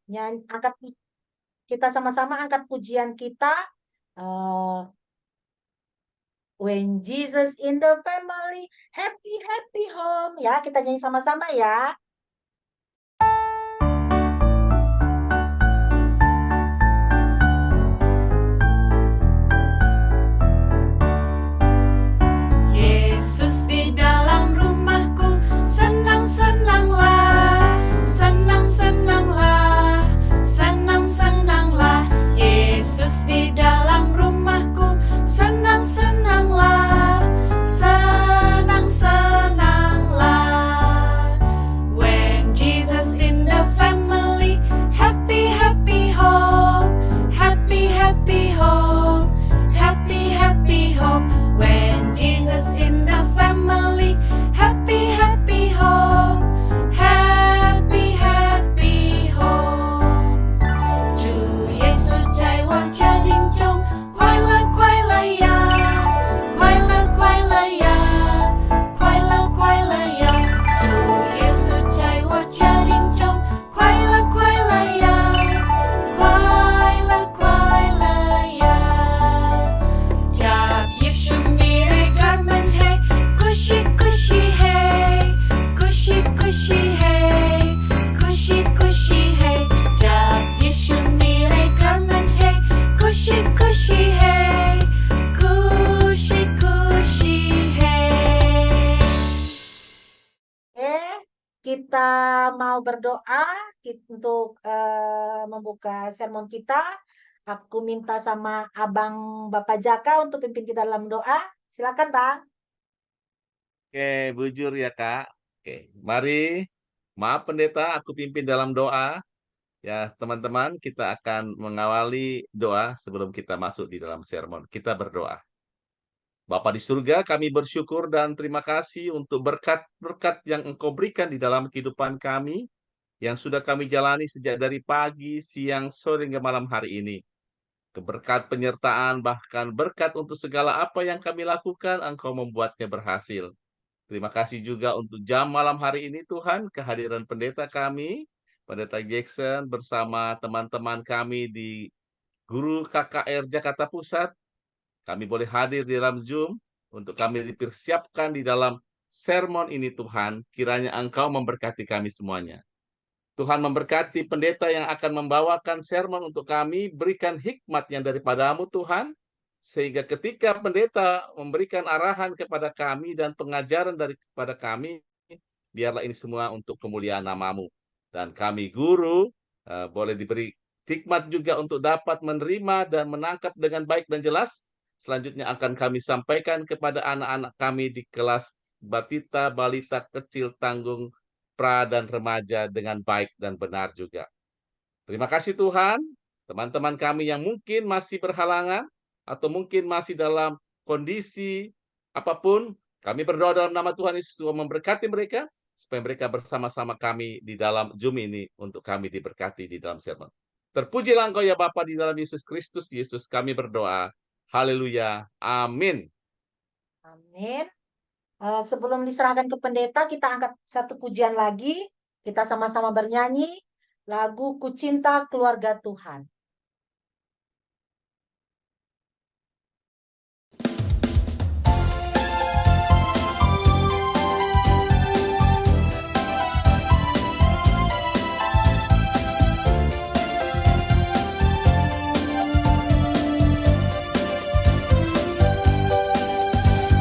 Nyanyi, kita sama-sama angkat pujian kita. eh, When Jesus in the family, happy happy home. Ya, kita nyanyi sama-sama ya. Yesus di dalam rumahku, senang-senanglah, senang-senanglah, senang-senanglah. Yesus di dalam rumahku, senang-senanglah, senang-senanglah. When Jesus in the family, happy happy home, happy happy home, happy happy home. When Jesus in the family, happy happy home, happy happy home. 主耶稣在我家庭中，快乐快乐呀，快乐快乐呀，快乐快乐呀。主耶稣在我家庭中，快乐快乐呀，快乐快乐呀。Jab Yesu mere garmen hai, kushi kushi hai, kushi kushi hai, kushi kushi hai. Jab Yesu mere garmen hai, kushi kushi hai, kushi kushi hai. Kita mau berdoa untuk membuka sermon kita. Aku minta sama Abang Bapak Jaka untuk pimpin kita dalam doa. Silakan, Bang. Oke, bujur ya Kak. Oke, mari. Maaf pendeta, aku pimpin dalam doa. Ya, teman-teman, kita akan mengawali doa sebelum kita masuk di dalam sermon. Kita berdoa. Bapa di surga, kami bersyukur dan terima kasih untuk berkat-berkat yang Engkau berikan di dalam kehidupan kami, yang sudah kami jalani sejak dari pagi, siang, sore, hingga malam hari ini. Keberkat penyertaan, bahkan berkat untuk segala apa yang kami lakukan, Engkau membuatnya berhasil. Terima kasih juga untuk jam malam hari ini Tuhan, kehadiran pendeta kami, Pendeta Jackson bersama teman-teman kami di Guru KKR Jakarta Pusat. Kami boleh hadir di dalam Zoom untuk kami dipersiapkan di dalam sermon ini Tuhan. Kiranya Engkau memberkati kami semuanya. Tuhan memberkati pendeta yang akan membawakan sermon untuk kami, berikan hikmat yang daripadamu Tuhan, sehingga ketika pendeta memberikan arahan kepada kami dan pengajaran daripada kami, biarlah ini semua untuk kemuliaan namamu. Dan kami guru boleh diberi hikmat juga untuk dapat menerima dan menangkap dengan baik dan jelas. Selanjutnya akan kami sampaikan kepada anak-anak kami di kelas batita, balita, kecil, tanggung, pra dan remaja dengan baik dan benar juga. Terima kasih Tuhan, teman-teman kami yang mungkin masih berhalangan atau mungkin masih dalam kondisi apapun, kami berdoa dalam nama Tuhan Yesus memberkati mereka, supaya mereka bersama-sama kami di dalam Zoom ini untuk kami diberkati di dalam sermon. Terpujilah Engkau ya Bapa di dalam Yesus Kristus, Yesus kami berdoa. Haleluya. Amin. Amin. Sebelum diserahkan ke pendeta, kita angkat satu pujian lagi. Kita sama-sama bernyanyi lagu Ku Cinta Keluarga Tuhan.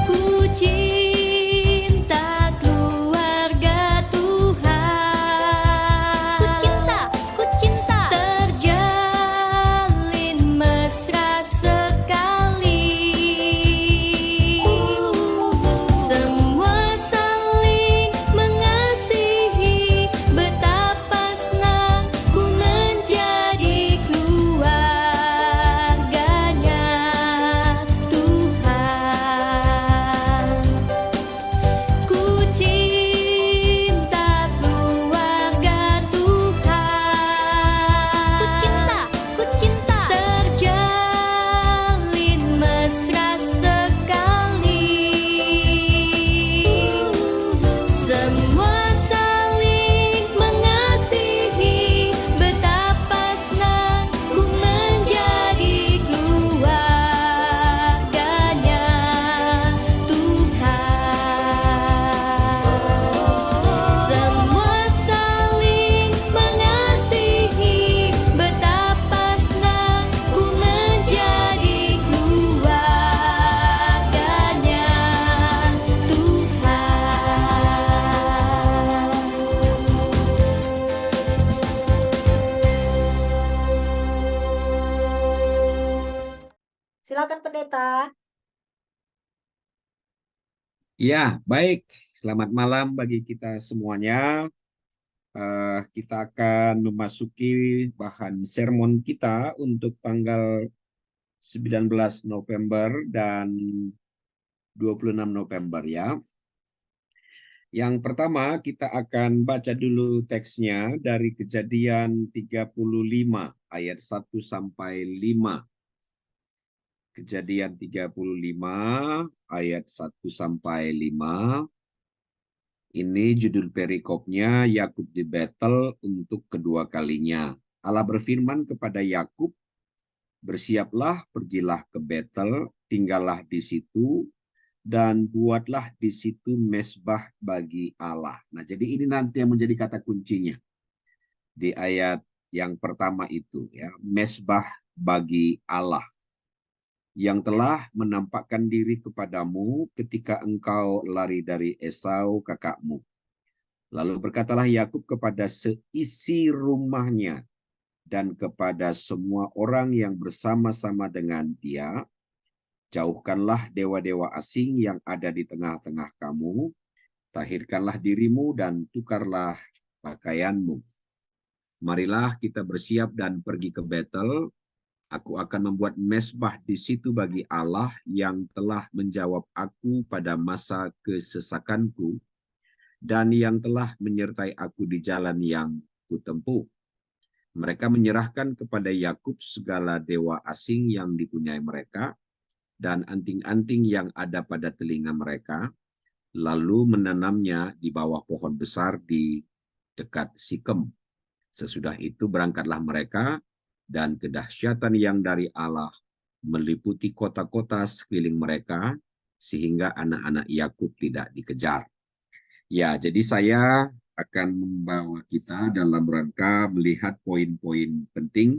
Ku cinta keluarga Tuhan. Ku cinta. Terjadi Silakan Pendeta. Ya, baik. Selamat malam bagi kita semuanya. Kita akan memasuki bahan sermon kita untuk tanggal 19 November dan 26 November ya. Yang pertama kita akan baca dulu teksnya dari Kejadian 35 ayat 1 sampai 5. Kejadian 35 ayat 1 sampai 5. Ini judul perikopnya, Yakub di Betel untuk kedua kalinya. Allah berfirman kepada Yakub, bersiaplah, pergilah ke Betel, tinggallah di situ, dan buatlah di situ mesbah bagi Allah. Nah, jadi ini nanti yang menjadi kata kuncinya di ayat yang pertama itu, ya, mesbah bagi Allah, yang telah menampakkan diri kepadamu ketika engkau lari dari Esau kakakmu. Lalu berkatalah Yakub kepada seisi rumahnya dan kepada semua orang yang bersama-sama dengan dia, jauhkanlah dewa-dewa asing yang ada di tengah-tengah kamu, tahirkanlah dirimu dan tukarlah pakaianmu. Marilah kita bersiap dan pergi ke Betel. Aku akan membuat mesbah di situ bagi Allah yang telah menjawab aku pada masa kesesakanku dan yang telah menyertai aku di jalan yang kutempuh. Mereka menyerahkan kepada Yakub segala dewa asing yang dipunyai mereka dan anting-anting yang ada pada telinga mereka, lalu menanamnya di bawah pohon besar di dekat Sikem. Sesudah itu berangkatlah mereka, dan kedahsyatan yang dari Allah meliputi kota-kota sekeliling mereka, sehingga anak-anak Yakub tidak dikejar. Ya, jadi saya akan membawa kita dalam rangka melihat poin-poin penting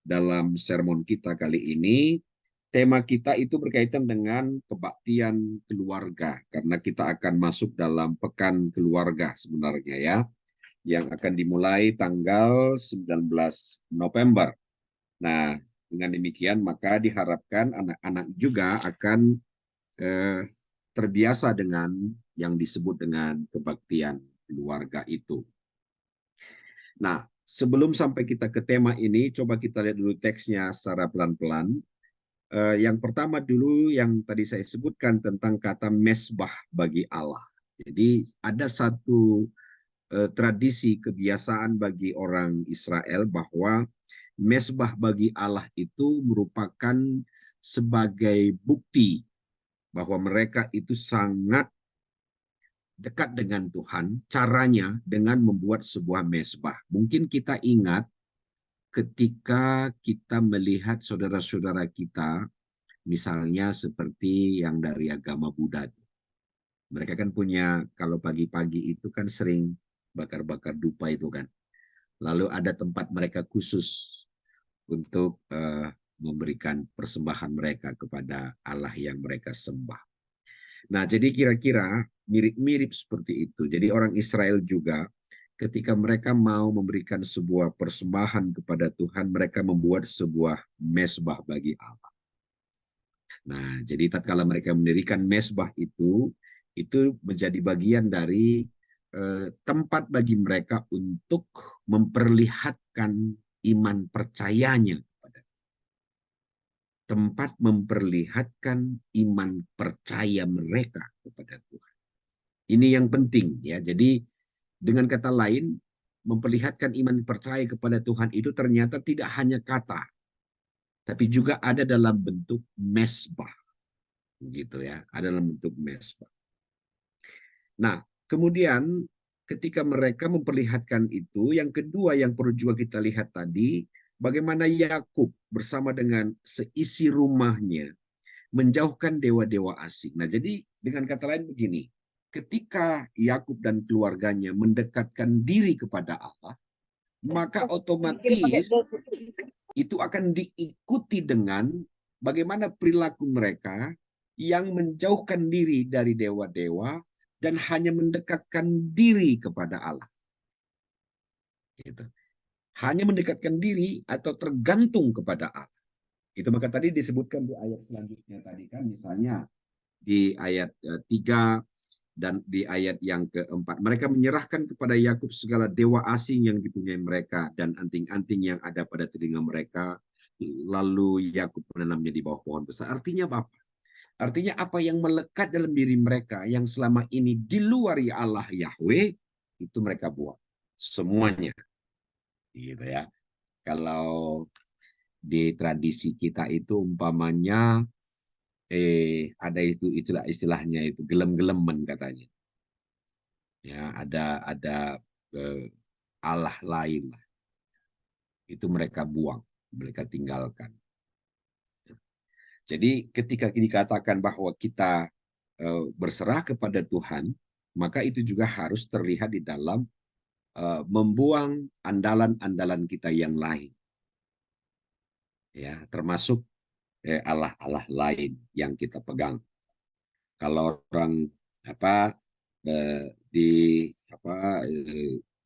dalam sermon kita kali ini. Tema kita itu berkaitan dengan kebaktian keluarga, karena kita akan masuk dalam pekan keluarga sebenarnya ya, yang akan dimulai tanggal 19 November. Nah, dengan demikian maka diharapkan anak-anak juga akan terbiasa dengan yang disebut dengan kebaktian keluarga itu. Nah, sebelum sampai kita ke tema ini, coba kita lihat dulu teksnya secara pelan-pelan. Yang pertama dulu yang tadi saya sebutkan tentang kata mesbah bagi Allah. Jadi ada satu tradisi kebiasaan bagi orang Israel bahwa mesbah bagi Allah itu merupakan sebagai bukti bahwa mereka itu sangat dekat dengan Tuhan, caranya dengan membuat sebuah mesbah. Mungkin kita ingat ketika kita melihat saudara-saudara kita, misalnya seperti yang dari agama Buddha. Mereka kan punya, kalau pagi-pagi itu kan sering bakar-bakar dupa itu kan. Lalu ada tempat mereka khusus untuk memberikan persembahan mereka kepada Allah yang mereka sembah. Nah, jadi kira-kira mirip-mirip seperti itu. Jadi orang Israel juga ketika mereka mau memberikan sebuah persembahan kepada Tuhan, mereka membuat sebuah mesbah bagi Allah. Nah, jadi tatkala mereka mendirikan mesbah itu menjadi bagian dari tempat bagi mereka untuk memperlihatkan iman percayanya kepada tempat memperlihatkan iman percaya mereka kepada Tuhan. Ini yang penting ya. Jadi dengan kata lain, memperlihatkan iman percaya kepada Tuhan itu ternyata tidak hanya kata, tapi juga ada dalam bentuk mesbah. Gitu ya, ada dalam bentuk mesbah. Nah, kemudian ketika mereka memperlihatkan itu, yang kedua yang perlu juga kita lihat tadi, bagaimana Yakub bersama dengan seisi rumahnya menjauhkan dewa-dewa asing. Nah, jadi dengan kata lain begini, ketika Yakub dan keluarganya mendekatkan diri kepada Allah, maka otomatis itu akan diikuti dengan bagaimana perilaku mereka yang menjauhkan diri dari dewa-dewa dan hanya mendekatkan diri kepada Allah. Gitu. Hanya mendekatkan diri atau tergantung kepada Allah. Itu maka tadi disebutkan di ayat selanjutnya tadi kan, misalnya di ayat 3 dan di ayat yang keempat, mereka menyerahkan kepada Yakub segala dewa asing yang dipunyai mereka dan anting-anting yang ada pada telinga mereka. Lalu Yakub menanamnya di bawah pohon besar. Artinya apa? Artinya apa yang melekat dalam diri mereka yang selama ini di luar Allah Yahweh, itu mereka buang semuanya. Gitu ya. Kalau di tradisi kita itu umpamanya ada itu istilahnya itu gelem-gelemen katanya. Ya, ada Allah lain lah. Itu mereka buang, mereka tinggalkan. Jadi ketika dikatakan bahwa kita berserah kepada Tuhan, maka itu juga harus terlihat di dalam membuang andalan-andalan kita yang lain. Ya, termasuk Allah-Allah lain yang kita pegang. Kalau orang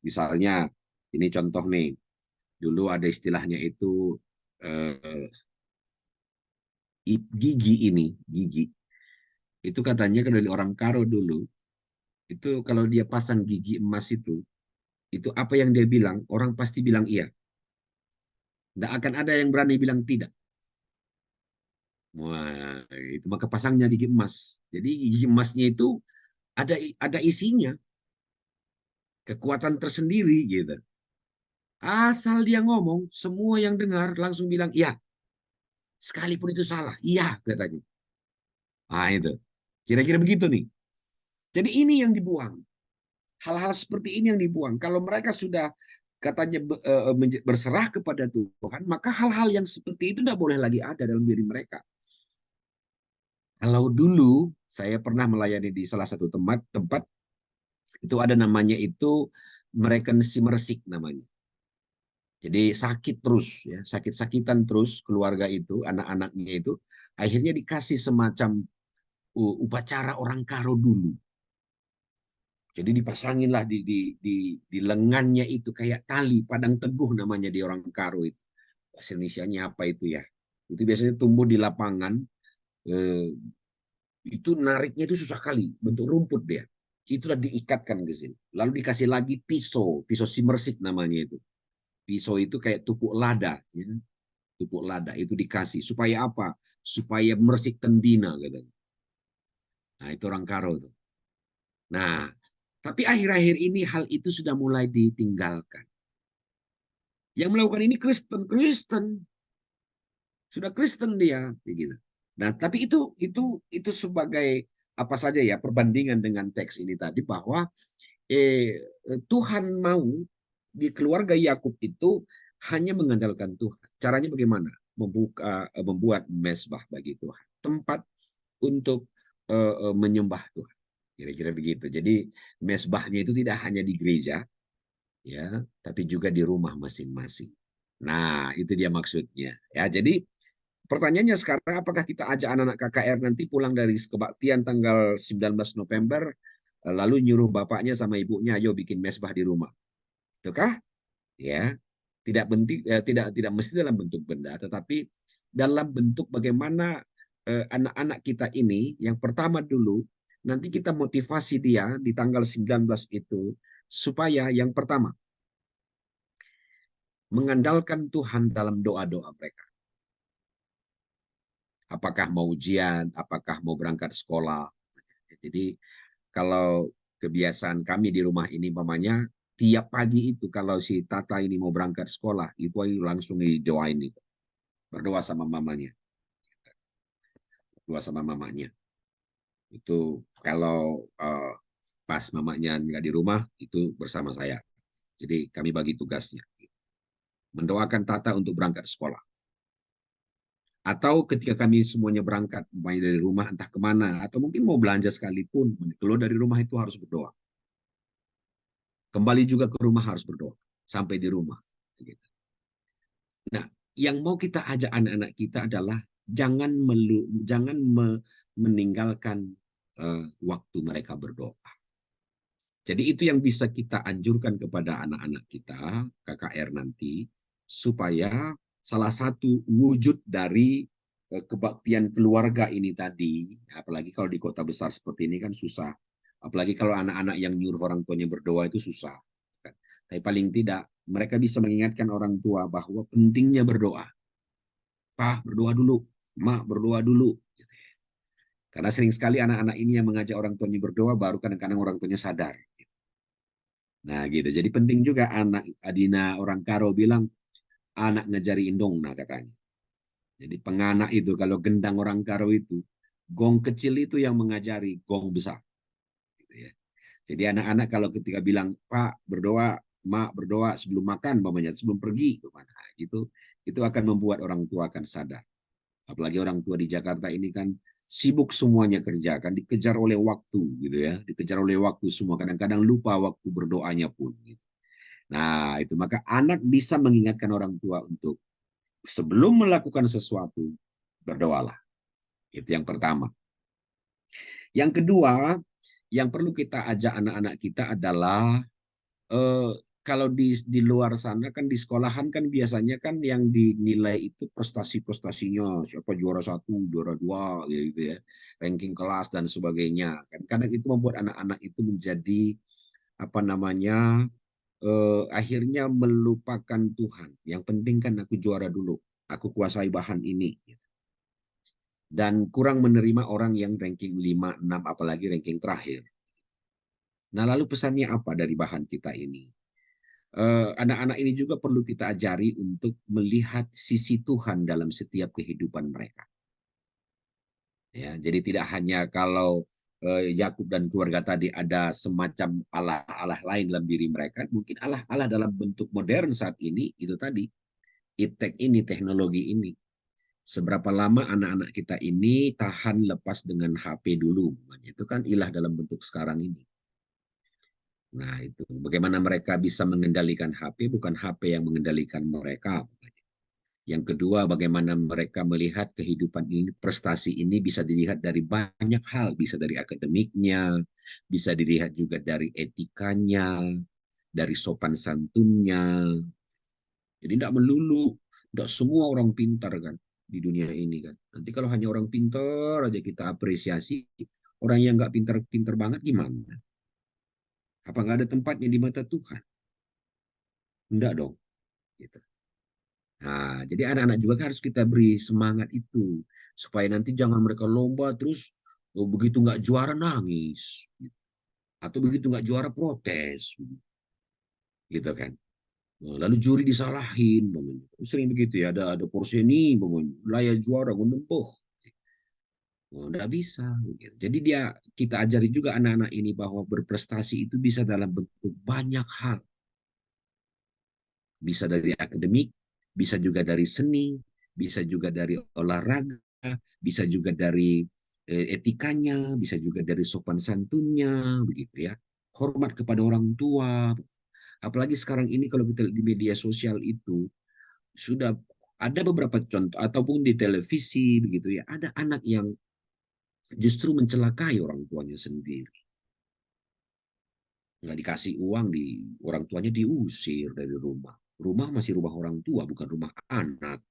misalnya ini contoh nih, dulu ada istilahnya itu gigi itu katanya kalau dari orang Karo dulu itu kalau dia pasang gigi emas itu apa yang dia bilang orang pasti bilang iya, tidak akan ada yang berani bilang tidak. Wah, itu maka pasangnya gigi emas. Jadi gigi emasnya itu ada isinya, kekuatan tersendiri gitu. Asal dia ngomong, semua yang dengar langsung bilang iya. Sekalipun itu salah, iya katanya. Ah itu. Kira-kira begitu nih. Jadi ini yang dibuang. Hal-hal seperti ini yang dibuang. Kalau mereka sudah katanya berserah kepada Tuhan, maka hal-hal yang seperti itu tidak boleh lagi ada dalam diri mereka. Kalau dulu saya pernah melayani di salah satu tempat itu ada namanya itu merekensi meresik namanya. Jadi sakit terus ya, sakit-sakitan terus keluarga itu, anak-anaknya itu akhirnya dikasih semacam upacara orang Karo dulu. Jadi dipasanginlah di lengannya itu kayak tali padang teguh namanya di orang Karo itu. Bahasa Indonesianya apa itu ya? Itu biasanya tumbuh di lapangan. Itu nariknya itu susah kali, bentuk rumput dia. Itulah diikatkan ke sini. Lalu dikasih lagi pisau simersik namanya itu. Pisau itu kayak tupuk lada, ya. Tupuk lada itu dikasih supaya apa? Supaya mersik tendina katanya. Nah, itu orang Karo tuh. Nah, tapi akhir-akhir ini hal itu sudah mulai ditinggalkan. Yang melakukan ini Kristen. Sudah Kristen dia, begitu. Nah, tapi itu sebagai apa saja ya perbandingan dengan teks ini tadi bahwa Tuhan mau di keluarga Yakub itu hanya mengandalkan Tuhan. Caranya bagaimana? Membuat mezbah bagi Tuhan, tempat untuk menyembah Tuhan. Kira-kira begitu. Jadi mezbahnya itu tidak hanya di gereja, ya, tapi juga di rumah masing-masing. Nah, itu dia maksudnya. Ya, jadi pertanyaannya sekarang, apakah kita ajak anak-anak KKR nanti pulang dari kebaktian tanggal 19 November, lalu nyuruh bapaknya sama ibunya, ayo bikin mezbah di rumah. Itukah? Ya, tidak mesti dalam bentuk benda, tetapi dalam bentuk bagaimana anak-anak kita ini, yang pertama dulu, nanti kita motivasi dia di tanggal 19 itu, supaya yang pertama, mengandalkan Tuhan dalam doa-doa mereka. Apakah mau ujian, apakah mau berangkat sekolah. Jadi kalau kebiasaan kami di rumah ini, mamanya tiap pagi itu kalau si Tata ini mau berangkat sekolah, itu langsung didoain itu. Berdoa sama mamanya. Berdoa sama mamanya. Itu kalau pas mamanya nggak di rumah, itu bersama saya. Jadi kami bagi tugasnya. Mendoakan Tata untuk berangkat sekolah. Atau ketika kami semuanya berangkat, baik dari rumah entah kemana, atau mungkin mau belanja sekalipun, keluar dari rumah itu harus berdoa. Kembali juga ke rumah harus berdoa. Sampai di rumah. Nah, yang mau kita ajak anak-anak kita adalah jangan meninggalkan waktu mereka berdoa. Jadi itu yang bisa kita anjurkan kepada anak-anak kita, KKR nanti, supaya salah satu wujud dari kebaktian keluarga ini tadi. Apalagi kalau di kota besar seperti ini kan susah. Apalagi kalau anak-anak yang nyuruh orang tuanya berdoa itu susah. Tapi paling tidak mereka bisa mengingatkan orang tua bahwa pentingnya berdoa. Pak, berdoa dulu. Mak, berdoa dulu. Karena sering sekali anak-anak ini yang mengajak orang tuanya berdoa, baru kadang-kadang orang tuanya sadar. Nah gitu, jadi penting juga anak Adina orang Karo bilang, anak ngajari indong, nah katanya. Jadi penganak itu, kalau gendang orang Karo itu, gong kecil itu yang mengajari gong besar. Gitu ya. Jadi anak-anak kalau ketika bilang, Pak berdoa, Mak berdoa sebelum makan, sebelum pergi kemana, itu akan membuat orang tua akan sadar. Apalagi orang tua di Jakarta ini kan sibuk semuanya kerja, kan dikejar oleh waktu gitu ya, dikejar oleh waktu semua, kadang-kadang lupa waktu berdoanya pun. Gitu. Nah itu maka anak bisa mengingatkan orang tua untuk sebelum melakukan sesuatu berdoalah. Itu yang pertama. Yang kedua, yang perlu kita ajak anak-anak kita adalah eh, kalau di luar sana kan di sekolahan kan biasanya kan yang dinilai itu prestasi-prestasinya, siapa juara satu, juara dua, gitu ya, ranking kelas dan sebagainya. Kan kadang itu membuat anak-anak itu menjadi apa namanya akhirnya melupakan Tuhan. Yang penting kan aku juara dulu, aku kuasai bahan ini. Dan kurang menerima orang yang ranking 5, 6, apalagi ranking terakhir. Nah, lalu pesannya apa dari bahan kita ini? Anak-anak ini juga perlu kita ajari untuk melihat sisi Tuhan dalam setiap kehidupan mereka. Ya, jadi tidak hanya kalau Yakub dan keluarga tadi ada semacam Allah-Allah lain dalam diri mereka, mungkin Allah-Allah dalam bentuk modern saat ini itu tadi, iptek ini, teknologi ini. Seberapa lama anak-anak kita ini tahan lepas dengan HP dulu, itu kan ilah dalam bentuk sekarang ini. Nah, itu bagaimana mereka bisa mengendalikan HP, bukan HP yang mengendalikan mereka. Yang kedua, bagaimana mereka melihat kehidupan ini, prestasi ini bisa dilihat dari banyak hal, bisa dari akademiknya, bisa dilihat juga dari etikanya, dari sopan santunnya. Jadi tidak melulu, tidak semua orang pintar kan di dunia ini kan. Nanti kalau hanya orang pintar aja kita apresiasi, orang yang nggak pintar-pintar banget gimana? Apa nggak ada tempatnya di mata Tuhan? Enggak dong. Gitu. Nah, jadi anak-anak juga harus kita beri semangat itu. Supaya nanti jangan mereka lomba terus begitu nggak juara nangis. Atau begitu nggak juara protes. Gitu kan. Nah, lalu juri disalahin. Sering begitu ya. Ada porseni. Layak juara. Menempuh. Oh, nggak bisa. Jadi kita ajari juga anak-anak ini bahwa berprestasi itu bisa dalam bentuk banyak hal. Bisa dari akademik, bisa juga dari seni, bisa juga dari olahraga, bisa juga dari etikanya, bisa juga dari sopan santunnya, begitu ya. Hormat kepada orang tua. Apalagi sekarang ini kalau kita di media sosial itu sudah ada beberapa contoh ataupun di televisi begitu ya, ada anak yang justru mencelakai orang tuanya sendiri. Nggak dikasih uang, orang tuanya diusir dari rumah. Rumah masih rumah orang tua, bukan rumah anak.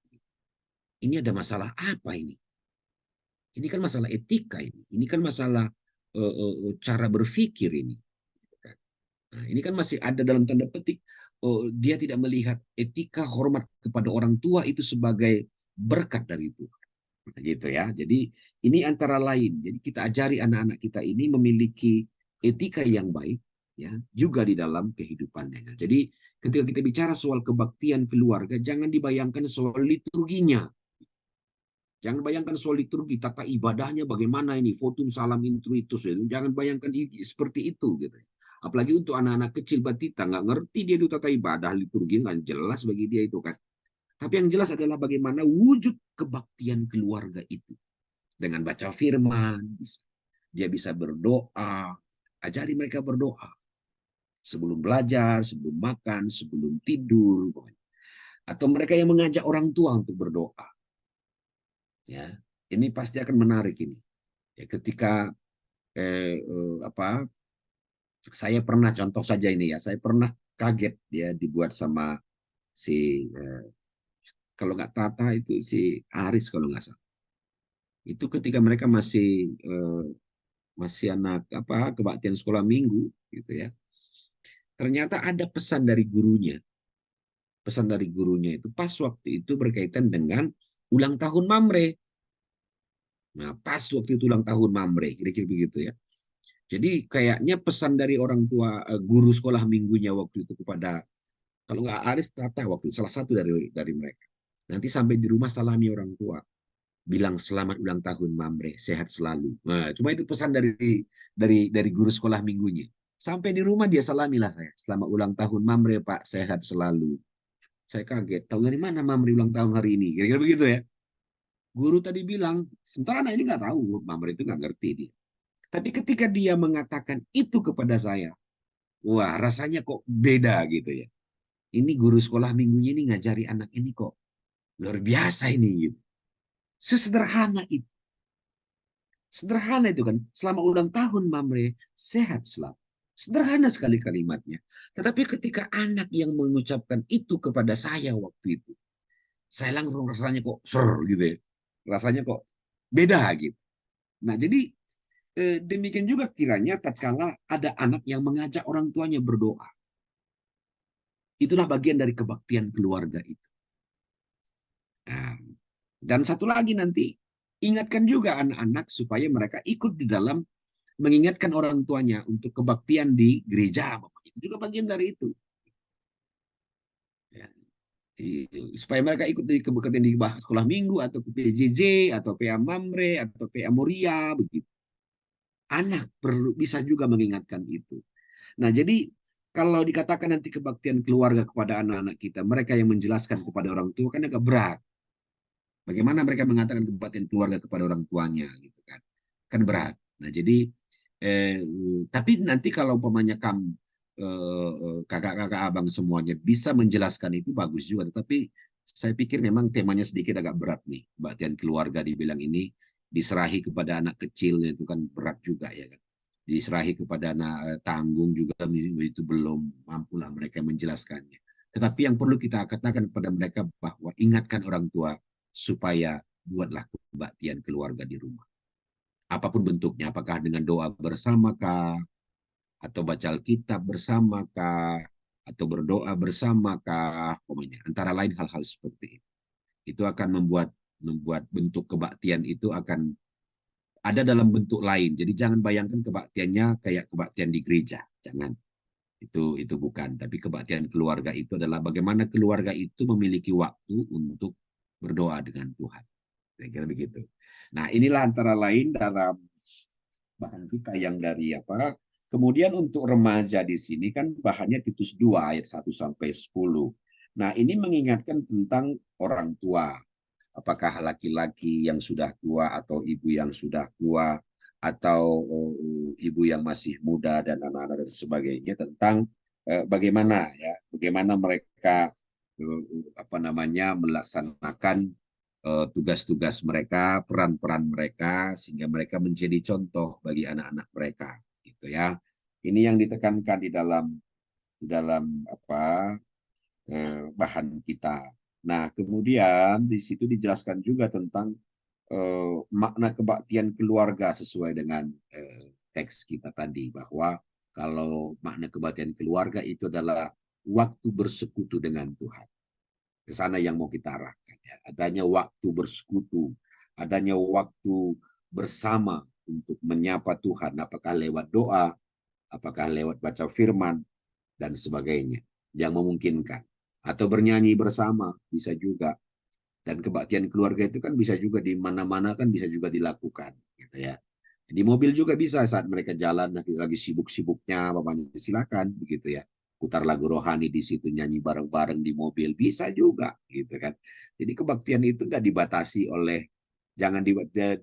Ini ada masalah apa ini? Ini kan masalah etika ini. Ini kan masalah cara berpikir ini. Nah, ini kan masih ada dalam tanda petik. Dia tidak melihat etika hormat kepada orang tua itu sebagai berkat dari Tuhan. Gitu ya. Jadi ini antara lain. Jadi kita ajari anak-anak kita ini memiliki etika yang baik ya, juga di dalam kehidupannya. Jadi ketika kita bicara soal kebaktian keluarga, jangan dibayangkan soal liturginya. Jangan bayangkan soal liturgi, tata ibadahnya bagaimana ini, votum salam intuitus. Jangan bayangkan seperti itu. Gitu. Apalagi untuk anak-anak kecil batita, nggak ngerti dia itu tata ibadah, liturgi, nggak jelas bagi dia itu kan. Tapi yang jelas adalah bagaimana wujud kebaktian keluarga itu. Dengan baca firman, dia bisa berdoa, ajari mereka berdoa. Sebelum belajar, sebelum makan, sebelum tidur. Atau mereka yang mengajak orang tua untuk berdoa. Ya, ini pasti akan menarik ini. Ya, ketika saya pernah contoh saja ini ya, saya pernah kaget ya dibuat sama si kalau nggak Tata itu si Aris kalau nggak salah. Itu ketika mereka masih anak kebaktian sekolah minggu gitu ya. Ternyata ada pesan dari gurunya. Pesan dari gurunya itu pas waktu itu berkaitan dengan ulang tahun Mamre. Nah, pas waktu itu ulang tahun Mamre, kira-kira begitu ya. Jadi kayaknya pesan dari orang tua guru sekolah minggunya waktu itu kepada, kalau nggak Aris, Tata waktu itu, salah satu dari mereka. Nanti sampai di rumah salami orang tua, bilang selamat ulang tahun Mamre, sehat selalu. Nah, cuma itu pesan dari guru sekolah minggunya. Sampai di rumah dia salamilah saya, selamat ulang tahun Mamre Pak, sehat selalu. Saya kaget, tahu dari mana Mamre ulang tahun hari ini? Kira-kira begitu ya. Guru tadi bilang, sementara anak ini nggak tahu, Mamre itu nggak ngerti dia. Tapi ketika dia mengatakan itu kepada saya, wah rasanya kok beda gitu ya. Ini guru sekolah minggunya ini ngajari anak ini kok luar biasa ini gitu. Sesederhana itu. Sederhana itu kan. Selama ulang tahun Mamre, sehat selalu. Sederhana sekali kalimatnya. Tetapi ketika anak yang mengucapkan itu kepada saya waktu itu, saya langsung rasanya kok gitu ya. Rasanya kok beda gitu. Nah, jadi demikian juga kiranya tatkala ada anak yang mengajak orang tuanya berdoa. Itulah bagian dari kebaktian keluarga itu. Nah, dan satu lagi nanti, ingatkan juga anak-anak supaya mereka ikut di dalam mengingatkan orang tuanya untuk kebaktian di gereja. Itu juga bagian dari itu. Ya. Supaya mereka ikut di kebaktian di sekolah minggu, atau ke PJJ, atau PA Mamre, atau PA Moria, begitu. Anak perlu bisa juga mengingatkan itu. Nah, jadi kalau dikatakan nanti kebaktian keluarga kepada anak-anak kita, mereka yang menjelaskan kepada orang tua kan agak berat. Bagaimana mereka mengatakan kebaktian keluarga kepada orang tuanya, gitu kan? Kan berat. Nah, jadi tapi nanti kalau umpamanya kamu kakak-kakak abang semuanya bisa menjelaskan itu bagus juga. Tetapi saya pikir memang temanya sedikit agak berat nih. Kebaktian keluarga dibilang ini diserahi kepada anak kecil itu kan berat juga ya kan. Diserahi kepada anak tanggung juga itu belum mampulah mereka menjelaskannya. Tetapi yang perlu kita katakan kepada mereka bahwa ingatkan orang tua supaya buatlah kebaktian keluarga di rumah. Apapun bentuknya, apakah dengan doa bersamakah, atau baca Alkitab bersamakah, atau berdoa bersamakah, antara lain hal-hal seperti itu. Itu akan membuat bentuk kebaktian itu akan ada dalam bentuk lain. Jadi jangan bayangkan kebaktiannya kayak kebaktian di gereja, jangan. Itu bukan, tapi kebaktian keluarga itu adalah bagaimana keluarga itu memiliki waktu untuk berdoa dengan Tuhan. Saya kira begitu. Nah, inilah antara lain dalam bahan kita yang dari apa. Kemudian untuk remaja di sini kan bahannya Titus 2 ayat 1 sampai 10. Nah, ini mengingatkan tentang orang tua. Apakah laki-laki yang sudah tua atau ibu yang sudah tua atau ibu yang masih muda dan anak-anak dan sebagainya, tentang bagaimana mereka melaksanakan tugas-tugas mereka, peran-peran mereka, sehingga mereka menjadi contoh bagi anak-anak mereka, gitu ya. Ini yang ditekankan di dalam bahan kita. Nah, kemudian di situ dijelaskan juga tentang makna kebaktian keluarga sesuai dengan teks kita tadi, bahwa kalau makna kebaktian keluarga itu adalah waktu bersekutu dengan Tuhan. Ke sana yang mau kita arahkan. Ya. Adanya waktu bersekutu, adanya waktu bersama untuk menyapa Tuhan, apakah lewat doa, apakah lewat baca firman, dan sebagainya, yang memungkinkan. Atau bernyanyi bersama, bisa juga. Dan kebaktian keluarga itu kan bisa juga di mana-mana kan bisa juga dilakukan. Gitu ya. Di mobil juga bisa saat mereka jalan, lagi sibuk-sibuknya, silakan begitu ya. Putar lagu rohani di situ, nyanyi bareng-bareng di mobil, bisa juga gitu kan. Jadi kebaktian itu nggak dibatasi oleh,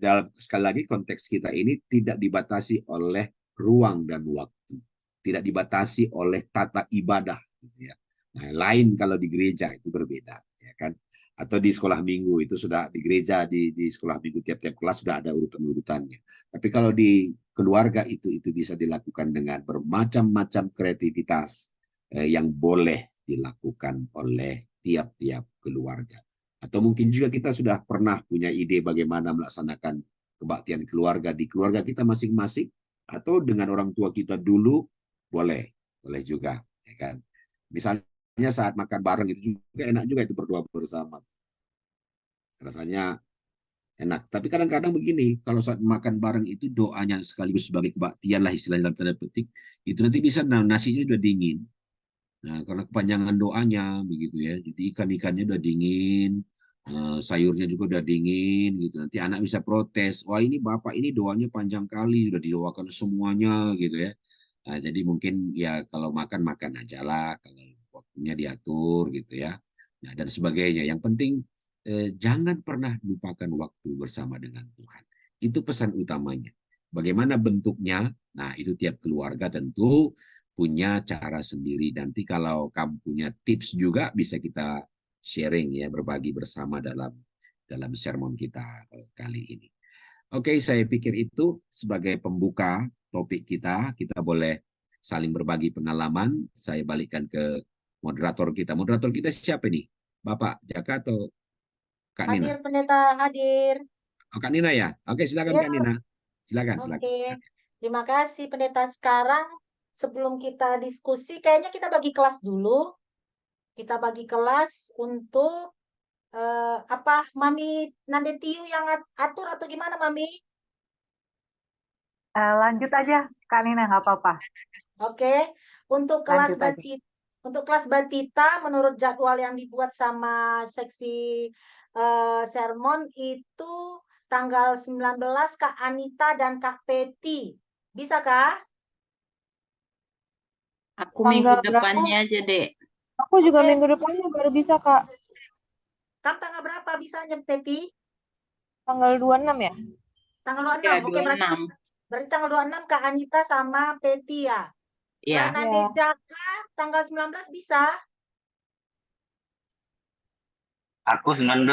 dalam sekali lagi konteks kita ini tidak dibatasi oleh ruang dan waktu, tidak dibatasi oleh tata ibadah gitu ya. Nah, lain kalau di gereja itu berbeda ya kan, atau di sekolah minggu itu sudah di gereja, di sekolah minggu tiap-tiap kelas sudah ada urutan-urutannya. Tapi kalau di keluarga itu bisa dilakukan dengan bermacam-macam kreativitas yang boleh dilakukan oleh tiap-tiap keluarga. Atau mungkin juga kita sudah pernah punya ide bagaimana melaksanakan kebaktian keluarga di keluarga kita masing-masing, atau dengan orang tua kita dulu, boleh juga, ya kan? Misalnya saat makan bareng itu juga enak juga itu berdoa bersama, rasanya enak. Tapi kadang-kadang begini, kalau saat makan bareng itu doanya sekaligus sebagai kebaktian lah istilahnya dalam tanda petik, itu nanti bisa nasinya sudah dingin. Nah, karena kepanjangan doanya begitu ya. Jadi ikan-ikannya udah dingin, sayurnya juga udah dingin gitu. Nanti anak bisa protes, wah ini bapak ini doanya panjang kali, udah didoakan semuanya gitu ya. Nah, jadi mungkin ya kalau makan makan aja lah, kalau waktunya diatur gitu ya. Nah, dan sebagainya. Yang penting jangan pernah lupakan waktu bersama dengan Tuhan. Itu pesan utamanya. Bagaimana bentuknya? Nah, itu tiap keluarga tentu punya cara sendiri. Nanti kalau kamu punya tips juga bisa kita sharing ya, berbagi bersama dalam sermon kita kali ini. Oke, saya pikir itu sebagai pembuka topik kita. Kita boleh saling berbagi pengalaman. Saya balikkan ke moderator kita. Moderator kita siapa nih? Bapak Jaka atau Kak Nina? Hadir pendeta, hadir. Oh, Kak Nina ya? Oke, silakan Ya, Kak Nina. Silakan. oke. Terima kasih pendeta. Sekarang sebelum kita diskusi, kayaknya kita bagi kelas dulu. Kita bagi kelas untuk apa Mami Nandetiu yang atur atau gimana Mami? Lanjut aja, Kak Nina, nggak apa-apa. Oke, untuk kelas Lanjut aja. untuk kelas Batita menurut jadwal yang dibuat sama seksi sermon itu tanggal 19 Kak Anita dan Kak Peti. Bisa Kak? Aku minggu Tanggal berapa? depannya aja, Dek. Aku juga Oke. minggu depannya baru bisa, Kak. Kamu tanggal berapa bisanya Peti? Tanggal 26 ya? Tanggal 26. Ya, Oke, berarti tanggal 26 Kak Anita sama Peti ya. Ya. Nade Jaka tanggal 19 bisa? Aku 19.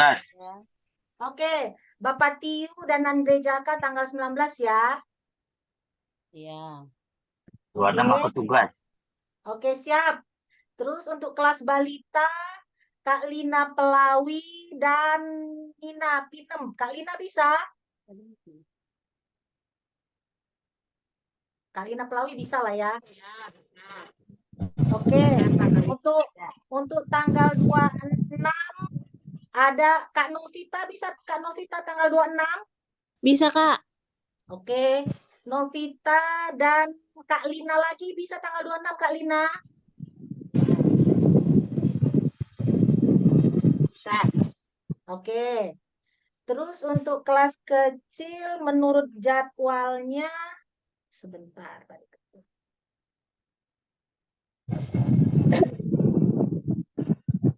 Oke, Bapak Tiu dan Nande Jaka tanggal 19 ya. Iya. 26 aku tugas. Oke, siap. Terus untuk kelas balita, Kak Lina Pelawi dan Nina Pinem. Kak Lina bisa? Kak Lina Pelawi bisa lah ya. Oke, untuk tanggal 26 ada Kak Novita, bisa Kak Novita tanggal 26? Bisa, Kak. Oke, Novita dan Kak Lina lagi bisa tanggal 26 Kak Lina? Bisa. Oke. Terus untuk kelas kecil menurut jadwalnya sebentar tadi.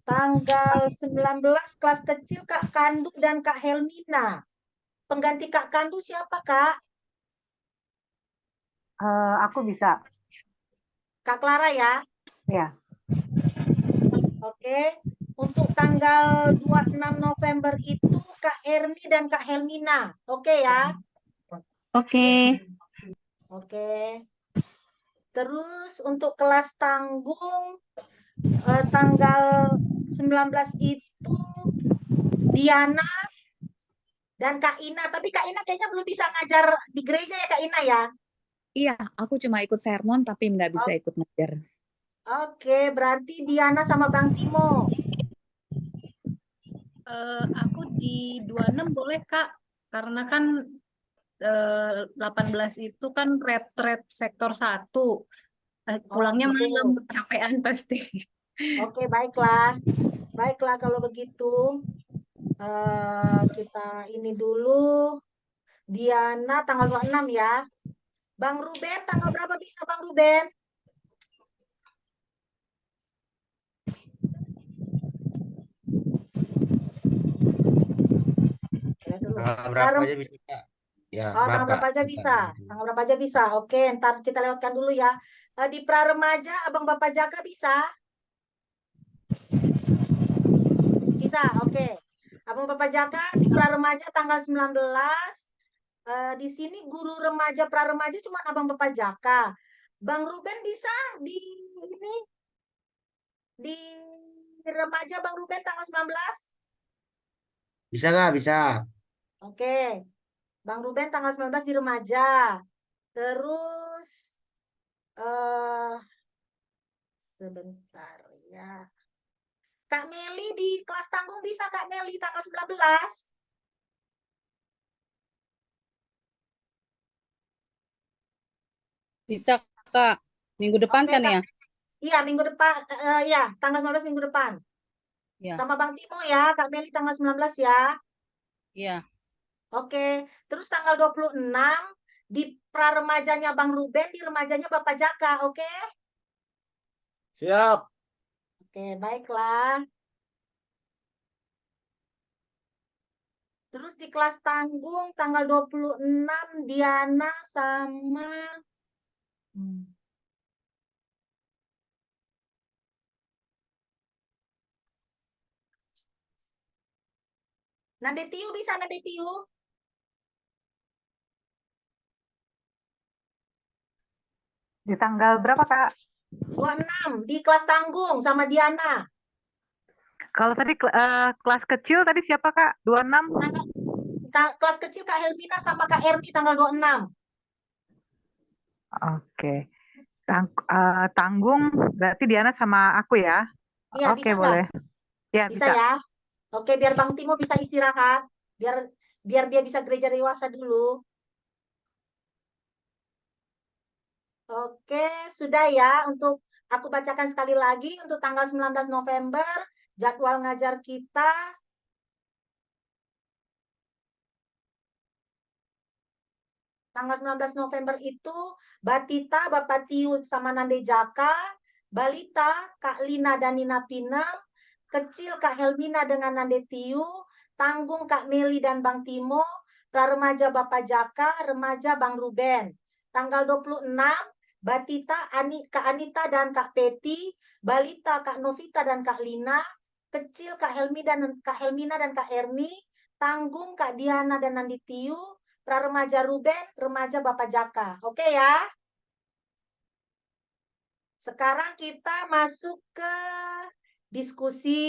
Tanggal 19 kelas kecil Kak Kandu dan Kak Helmina. Pengganti Kak Kandu siapa Kak? Aku bisa. Kak Clara ya? Ya. Oke. Untuk tanggal 26 November itu Kak Erni dan Kak Helmina. Oke ya? Oke. Oke. Terus untuk kelas tanggung tanggal 19 itu Diana dan Kak Ina. Tapi Kak Ina kayaknya belum bisa ngajar di gereja ya Kak Ina ya? Iya, aku cuma ikut sermon tapi nggak bisa ikut ngajar. Oke, berarti Diana sama Bang Timo. Aku di 26 boleh Kak, karena kan 18 itu kan retret sektor 1. Pulangnya Oh, gitu. malam, kecapean pasti. Oke, baiklah. Baiklah kalau begitu. Kita ini dulu. Diana tanggal 26 ya. Bang Ruben tanggal berapa bisa Bang Ruben? Tanggal berapa aja bisa, Kak? Ya, Oh, maaf, tanggal berapa Kak. aja bisa? Tanggal berapa aja bisa? Oke, ntar kita lewatkan dulu ya. Di pra-remaja, Abang Bapak Jaka bisa? Bisa, oke. Abang Bapak Jaka di pra-remaja tanggal 19. Di sini guru remaja pra-remaja cuma Abang Bapak Jaka. Bang Ruben bisa di ini? Di remaja Bang Ruben tanggal 19? Bisa nggak? Bisa. Oke. Bang Ruben tanggal 19 di remaja. Terus eh sebentar ya. Kak Meli di kelas tanggung bisa Kak Meli tanggal 19? Bisa, Kak. Minggu depan Oke, kan Kak. ya? Iya, minggu depan. Ya, tanggal 19 minggu depan. Ya, Sama Bang Timo ya, Kak Meli tanggal 19 ya. iya. Oke. Terus tanggal 26 di praremajanya Bang Ruben, di remajanya Bapak Jaka, oke? Siap. Oke, baiklah. Terus di kelas tanggung tanggal 26 Diana sama Nadetiu bisa Nadetiu? Di tanggal berapa, Kak? 26 di kelas tanggung sama Diana. Kalau tadi kelas kecil tadi siapa, Kak? 26? Kelas kecil Kak Helmina sama Kak Erni tanggal 26. Oke. Tanggung berarti Diana sama aku ya? Iya, Oke, bisa nggak? boleh. Ya, Bisa bisa. ya? Oke, biar Bang Timo bisa istirahat. Biar biar dia bisa gereja dewasa dulu. Oke, sudah ya. Untuk aku bacakan sekali lagi untuk tanggal 19 November jadwal ngajar kita. Tanggal 19 November itu Batita, Bapak Tiu sama Nande Jaka, Balita, Kak Lina dan Nina Pinem, Kecil Kak Helmina dengan Nande Tiu, Tanggung Kak Meli dan Bang Timo, Remaja Bapak Jaka, Remaja Bang Ruben. Tanggal 26 Batita, Kak Anita dan Kak Peti, Balita Kak Novita dan Kak Lina, Kecil Kak Helmina dan Kak Erni, Tanggung Kak Diana dan Nandi Tiu, Remaja Ruben, Remaja Bapak Jaka. Oke ya. Sekarang kita masuk ke diskusi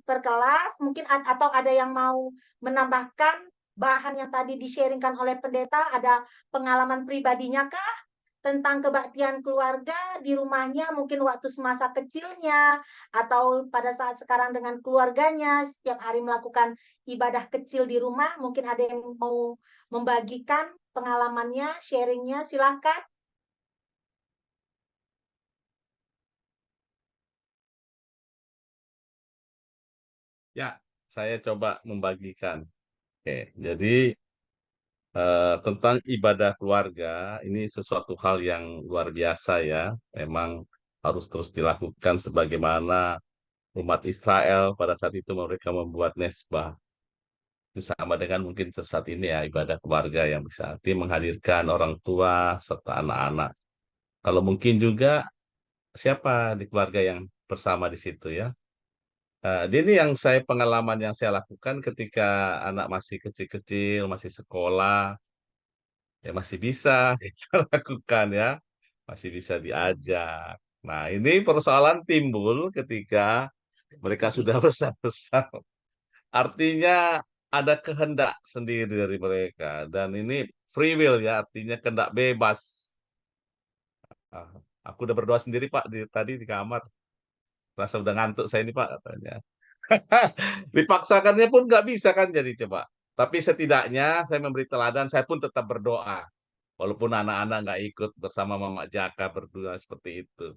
per kelas. Mungkin atau ada yang mau menambahkan bahan yang tadi di-sharingkan oleh pendeta, ada pengalaman pribadinya kah? Tentang kebaktian keluarga di rumahnya, mungkin waktu semasa kecilnya, atau pada saat sekarang dengan keluarganya, setiap hari melakukan ibadah kecil di rumah, mungkin ada yang mau membagikan pengalamannya, sharingnya, silahkan. Ya, saya coba membagikan. Oke, jadi tentang ibadah keluarga, ini sesuatu hal yang luar biasa ya. Memang harus terus dilakukan sebagaimana umat Israel pada saat itu mereka membuat mesbah. Itu sama dengan mungkin sesaat ini ya, ibadah keluarga yang bisa menghadirkan orang tua serta anak-anak. Kalau mungkin juga siapa di keluarga yang bersama di situ ya. Ini yang pengalaman yang saya lakukan ketika anak masih kecil-kecil, masih sekolah, ya masih bisa kita lakukan ya, masih bisa diajak. Nah, ini persoalan timbul ketika mereka sudah besar-besar. Artinya ada kehendak sendiri dari mereka dan ini free will ya, artinya kehendak bebas. Ah, aku udah berdoa sendiri Pak tadi di kamar. Rasa udah ngantuk saya ini Pak katanya. Dipaksakannya pun nggak bisa kan jadi coba. Tapi setidaknya saya memberi teladan, saya pun tetap berdoa. Walaupun anak-anak nggak ikut bersama Mama Jaka berdua seperti itu.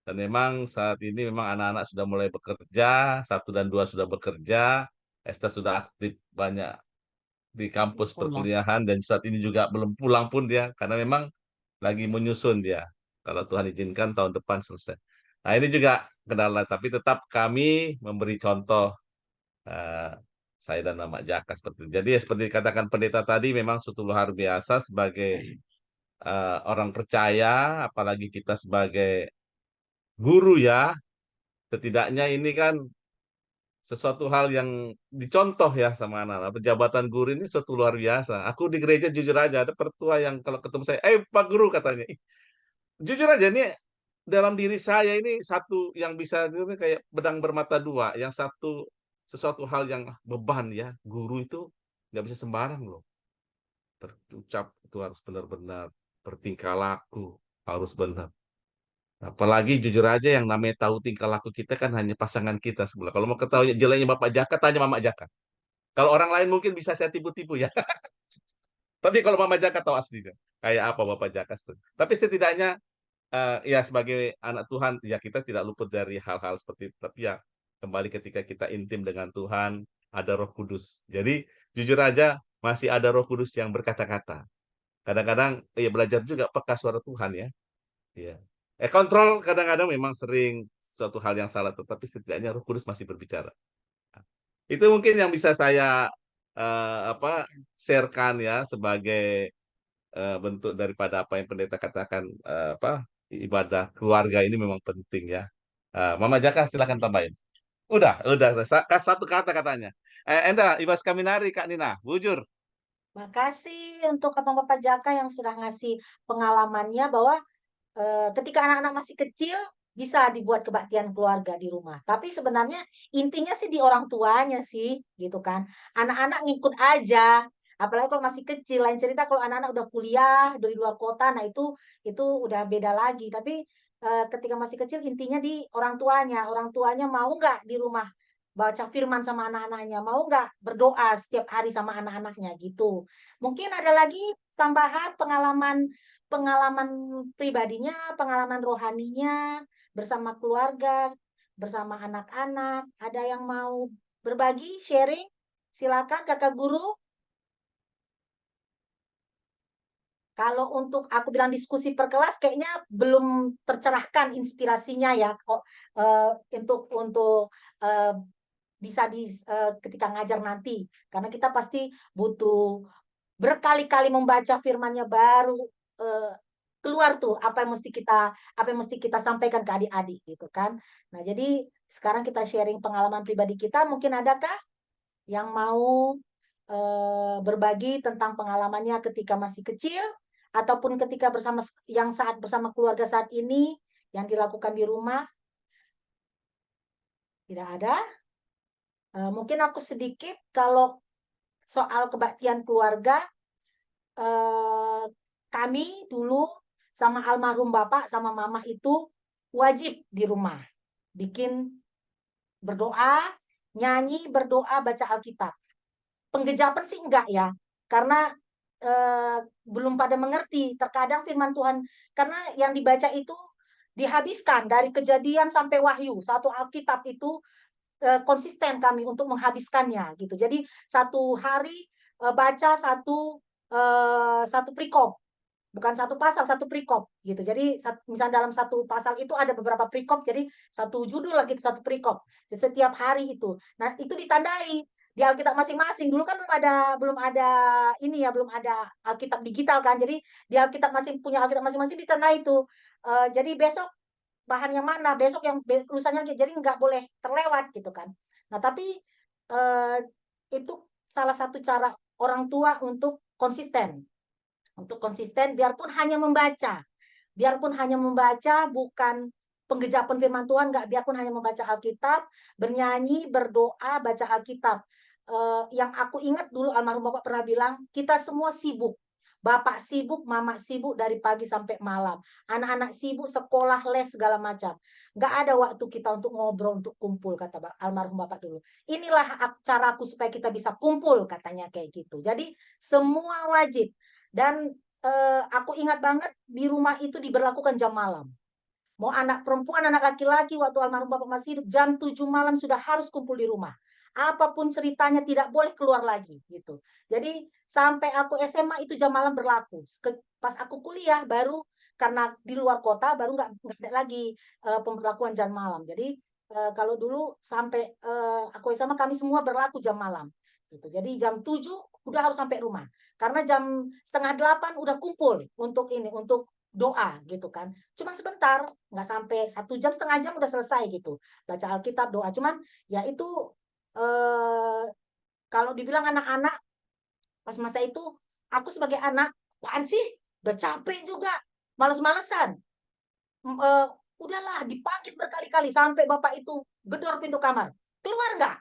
Dan memang saat ini memang anak-anak sudah mulai bekerja, 1 dan 2 sudah bekerja, Esther sudah aktif banyak di kampus perkuliahan dan saat ini juga belum pulang pun dia karena memang lagi menyusun dia. Kalau Tuhan izinkan tahun depan selesai. Nah ini juga kendala, tapi tetap kami memberi contoh eh, saya dan Mama Jaka seperti itu. Jadi seperti dikatakan pendeta tadi memang suatu luar biasa sebagai orang percaya, apalagi kita sebagai guru ya, setidaknya ini kan sesuatu hal yang dicontoh ya sama anak-anak. Pejabatan guru ini suatu luar biasa. Aku di gereja jujur aja ada pertua yang kalau ketemu saya, Pak Guru katanya. Jujur aja nih dalam diri saya ini satu yang bisa kayak pedang bermata dua, yang satu sesuatu hal yang beban ya, guru itu nggak bisa sembarang loh. Berucap itu harus benar-benar, bertingkah laku harus benar. Apalagi jujur aja yang namanya tahu tingkah laku kita kan hanya pasangan kita sebelah. Kalau mau ketahui jeleknya Bapak Jaka, tanya Mama Jaka. Kalau orang lain mungkin bisa saya tipu-tipu ya. Tapi kalau Mama Jaka tahu aslinya. Kayak apa Bapak Jaka. Tapi setidaknya ya sebagai anak Tuhan ya kita tidak luput dari hal-hal seperti itu. Tapi ya kembali ketika kita intim dengan Tuhan, ada Roh Kudus. Jadi jujur aja masih ada Roh Kudus yang berkata-kata. Kadang-kadang ya belajar juga peka suara Tuhan ya. Iya. Kontrol kadang-kadang memang sering suatu hal yang salah, tetapi setidaknya Roh Kudus masih berbicara. Itu mungkin yang bisa saya sharekan ya sebagai bentuk daripada apa yang pendeta katakan ibadah keluarga ini memang penting ya. Mama Jaka silakan tambahin. Udah satu kata katanya. Enda Ibas Kaminari Kak Nina, bujur. Makasih untuk Abang Bapak Jaka yang sudah ngasih pengalamannya bahwa ketika anak-anak masih kecil bisa dibuat kebaktian keluarga di rumah. Tapi sebenarnya intinya sih di orang tuanya sih, gitu kan. Anak-anak ngikut aja. Apalagi kalau masih kecil. Lain cerita kalau anak-anak udah kuliah dari luar kota, nah itu udah beda lagi. Tapi ketika masih kecil intinya di orang tuanya. Orang tuanya mau nggak di rumah baca firman sama anak-anaknya, mau nggak berdoa setiap hari sama anak-anaknya gitu. Mungkin ada lagi tambahan pengalaman pengalaman pribadinya, pengalaman rohaninya bersama keluarga, bersama anak-anak. Ada yang mau berbagi, sharing? Silakan Kakak Guru. Kalau untuk aku bilang diskusi per kelas kayaknya belum tercerahkan inspirasinya ya kok untuk bisa ketika ngajar nanti karena kita pasti butuh berkali-kali membaca firman-Nya baru keluar tuh apa yang mesti kita sampaikan ke adik-adik gitu kan. Nah, jadi sekarang kita sharing pengalaman pribadi kita. Mungkin adakah yang mau berbagi tentang pengalamannya ketika masih kecil ataupun ketika saat bersama keluarga saat ini yang dilakukan di rumah? Tidak ada. Mungkin aku sedikit kalau soal kebaktian keluarga, kami dulu sama almarhum bapak sama mama itu wajib di rumah bikin berdoa, nyanyi, berdoa, baca Alkitab. Penggejapan sih enggak ya, karena belum pada mengerti. Terkadang firman Tuhan, karena yang dibaca itu dihabiskan dari Kejadian sampai Wahyu. Satu Alkitab itu konsisten kami untuk menghabiskannya gitu. Jadi satu hari baca satu perikop, bukan satu pasal, satu perikop gitu. Jadi misalnya dalam satu pasal itu ada beberapa perikop, jadi satu judul lagi satu perikop setiap hari itu. Nah, itu ditandai di Alkitab masing-masing. Dulu kan belum ada ini ya, belum ada Alkitab digital kan. Jadi di Alkitab punya Alkitab masing-masing ditandai itu. Jadi besok bahan yang mana, besok yang lusannya, jadi nggak boleh terlewat gitu kan. Nah, tapi itu salah satu cara orang tua untuk konsisten biarpun hanya membaca bukan penggejapan firman Tuhan, biarpun hanya membaca Alkitab, bernyanyi, berdoa, baca Alkitab. Yang aku ingat dulu almarhum bapak pernah bilang, kita semua sibuk. Bapak sibuk, mama sibuk dari pagi sampai malam. Anak-anak sibuk, sekolah, les, segala macam. Nggak ada waktu kita untuk ngobrol, untuk kumpul, kata almarhum bapak dulu. Inilah caraku supaya kita bisa kumpul, katanya kayak gitu. Jadi semua wajib. Dan aku ingat banget di rumah itu diberlakukan jam malam. Mau anak perempuan, anak laki-laki, waktu almarhum bapak masih hidup, jam 7 malam sudah harus kumpul di rumah. Apapun ceritanya tidak boleh keluar lagi gitu. Jadi sampai aku SMA itu jam malam berlaku. Pas aku kuliah baru karena di luar kota baru nggak ada lagi pemberlakuan jam malam. Jadi kalau dulu sampai aku SMA kami semua berlaku jam malam. Gitu. Jadi jam 7 udah harus sampai rumah. Karena jam 7:30 udah kumpul untuk doa gitu kan. Cuman sebentar, nggak sampai 1 jam, setengah jam udah selesai gitu. Baca Alkitab, doa. Cuman ya itu kalau dibilang anak-anak pas masa itu, aku sebagai anak, apaan sih? Udah capek juga, males-malesan. Udahlah, dipanggil berkali-kali sampai bapak itu gedor pintu kamar. Keluar nggak?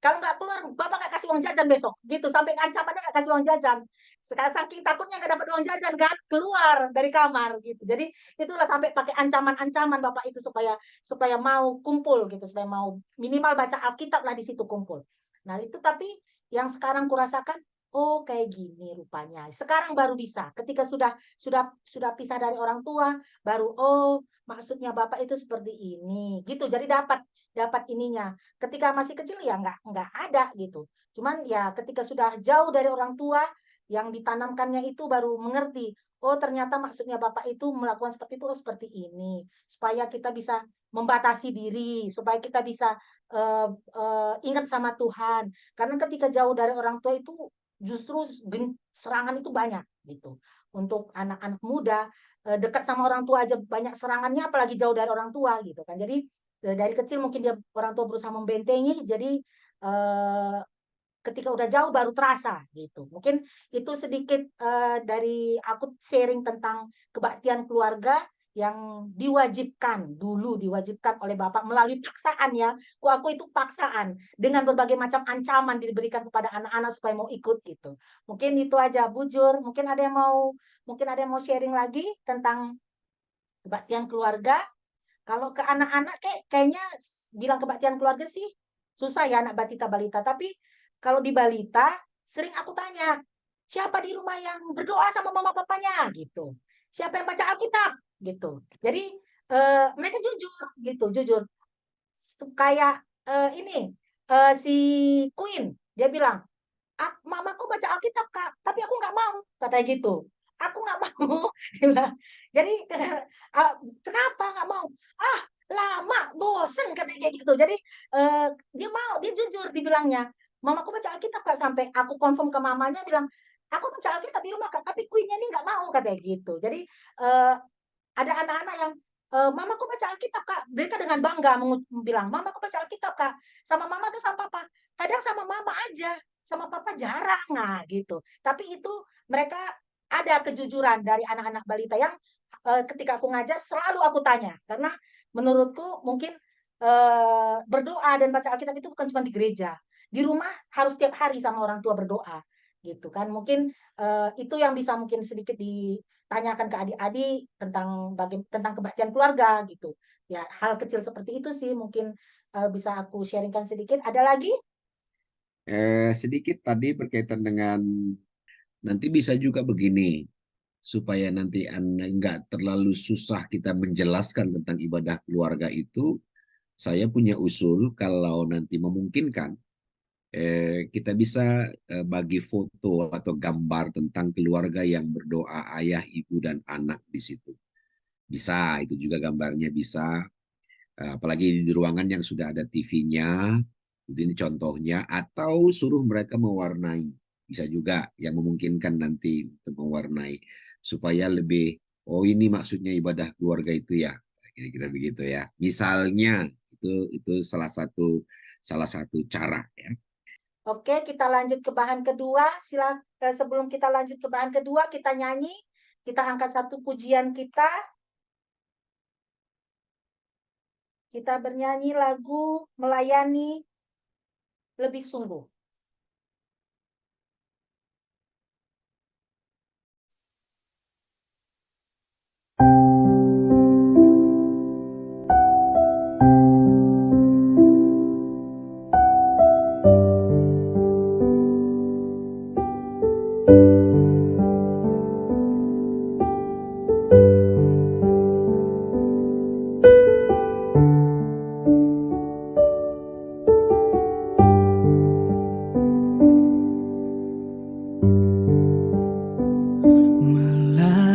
Kalau nggak keluar, bapak nggak kasih uang jajan besok. Gitu, sampai ancamannya nggak kasih uang jajan. Sekarang saking takutnya nggak dapat uang jajan kan, keluar dari kamar gitu. Jadi itulah sampai pakai ancaman-ancaman bapak itu supaya supaya mau kumpul gitu, supaya mau minimal baca Alkitab lah di situ kumpul. Nah itu tapi yang sekarang kurasakan, oh kayak gini rupanya. Sekarang baru bisa. Ketika sudah pisah dari orang tua, baru oh maksudnya bapak itu seperti ini gitu. Jadi dapat ininya. Ketika masih kecil ya nggak ada gitu. Cuman ya ketika sudah jauh dari orang tua, yang ditanamkannya itu baru mengerti. Oh ternyata maksudnya bapak itu melakukan seperti itu, oh seperti ini. Supaya kita bisa membatasi diri, supaya kita bisa ingat sama Tuhan. Karena ketika jauh dari orang tua itu justru serangan itu banyak gitu. Untuk anak-anak muda dekat sama orang tua aja banyak serangannya, apalagi jauh dari orang tua gitu kan. Jadi dari kecil mungkin dia orang tua berusaha membentengi, jadi eh, ketika udah jauh baru terasa gitu. Mungkin itu sedikit dari aku sharing tentang kebaktian keluarga yang dulu diwajibkan oleh Bapak melalui paksaan ya. Aku itu paksaan dengan berbagai macam ancaman diberikan kepada anak-anak supaya mau ikut gitu. Mungkin itu aja bujur. Mungkin ada yang mau sharing lagi tentang kebaktian keluarga. Kalau ke anak-anak kayaknya bilang kebaktian keluarga sih susah ya anak batita balita. Tapi kalau di balita sering aku tanya, siapa di rumah yang berdoa sama mama papanya gitu. Siapa yang baca Alkitab gitu. Jadi mereka jujur gitu, jujur. Kayak ini si Queen dia bilang, mamaku baca Alkitab Kak, tapi aku nggak mau katanya gitu. Aku nggak mau. Jadi kenapa nggak mau? Ah lama, bosen katanya kayak gitu. Jadi dia jujur dibilangnya. Mamaku baca Alkitab Kak, sampai aku confirm ke mamanya bilang, aku baca Alkitab di rumah Kak, tapi Queen-nya ini nggak mau katanya gitu. Jadi ada anak-anak yang mamaku baca Alkitab Kak, mereka dengan bangga bilang, mamaku baca Alkitab Kak, sama mama tuh sama papa. Kadang sama mama aja, sama papa jarang, nah gitu. Tapi itu mereka ada kejujuran dari anak-anak balita yang ketika aku ngajar selalu aku tanya, karena menurutku mungkin berdoa dan baca Alkitab itu bukan cuma di gereja, di rumah harus tiap hari sama orang tua berdoa, gitu kan. Mungkin itu yang bisa mungkin sedikit ditanyakan ke adik-adik tentang kebaktian keluarga gitu. Ya hal kecil seperti itu sih mungkin bisa aku sharingkan sedikit. Ada lagi? Sedikit tadi berkaitan dengan nanti bisa juga begini, supaya nanti nggak terlalu susah kita menjelaskan tentang ibadah keluarga itu. Saya punya usul kalau nanti memungkinkan, kita bisa bagi foto atau gambar tentang keluarga yang berdoa, ayah, ibu, dan anak di situ. Bisa, itu juga gambarnya bisa. Apalagi di ruangan yang sudah ada TV-nya, ini contohnya, atau suruh mereka mewarnai. Bisa juga yang memungkinkan nanti untuk mewarnai. Supaya lebih, oh ini maksudnya ibadah keluarga itu ya. Kira-kira begitu ya. Misalnya, itu salah satu cara ya. Oke, kita lanjut ke bahan kedua. Sebelum kita lanjut ke bahan kedua, kita nyanyi. Kita angkat satu pujian kita. Kita bernyanyi lagu Melayani Lebih Sungguh.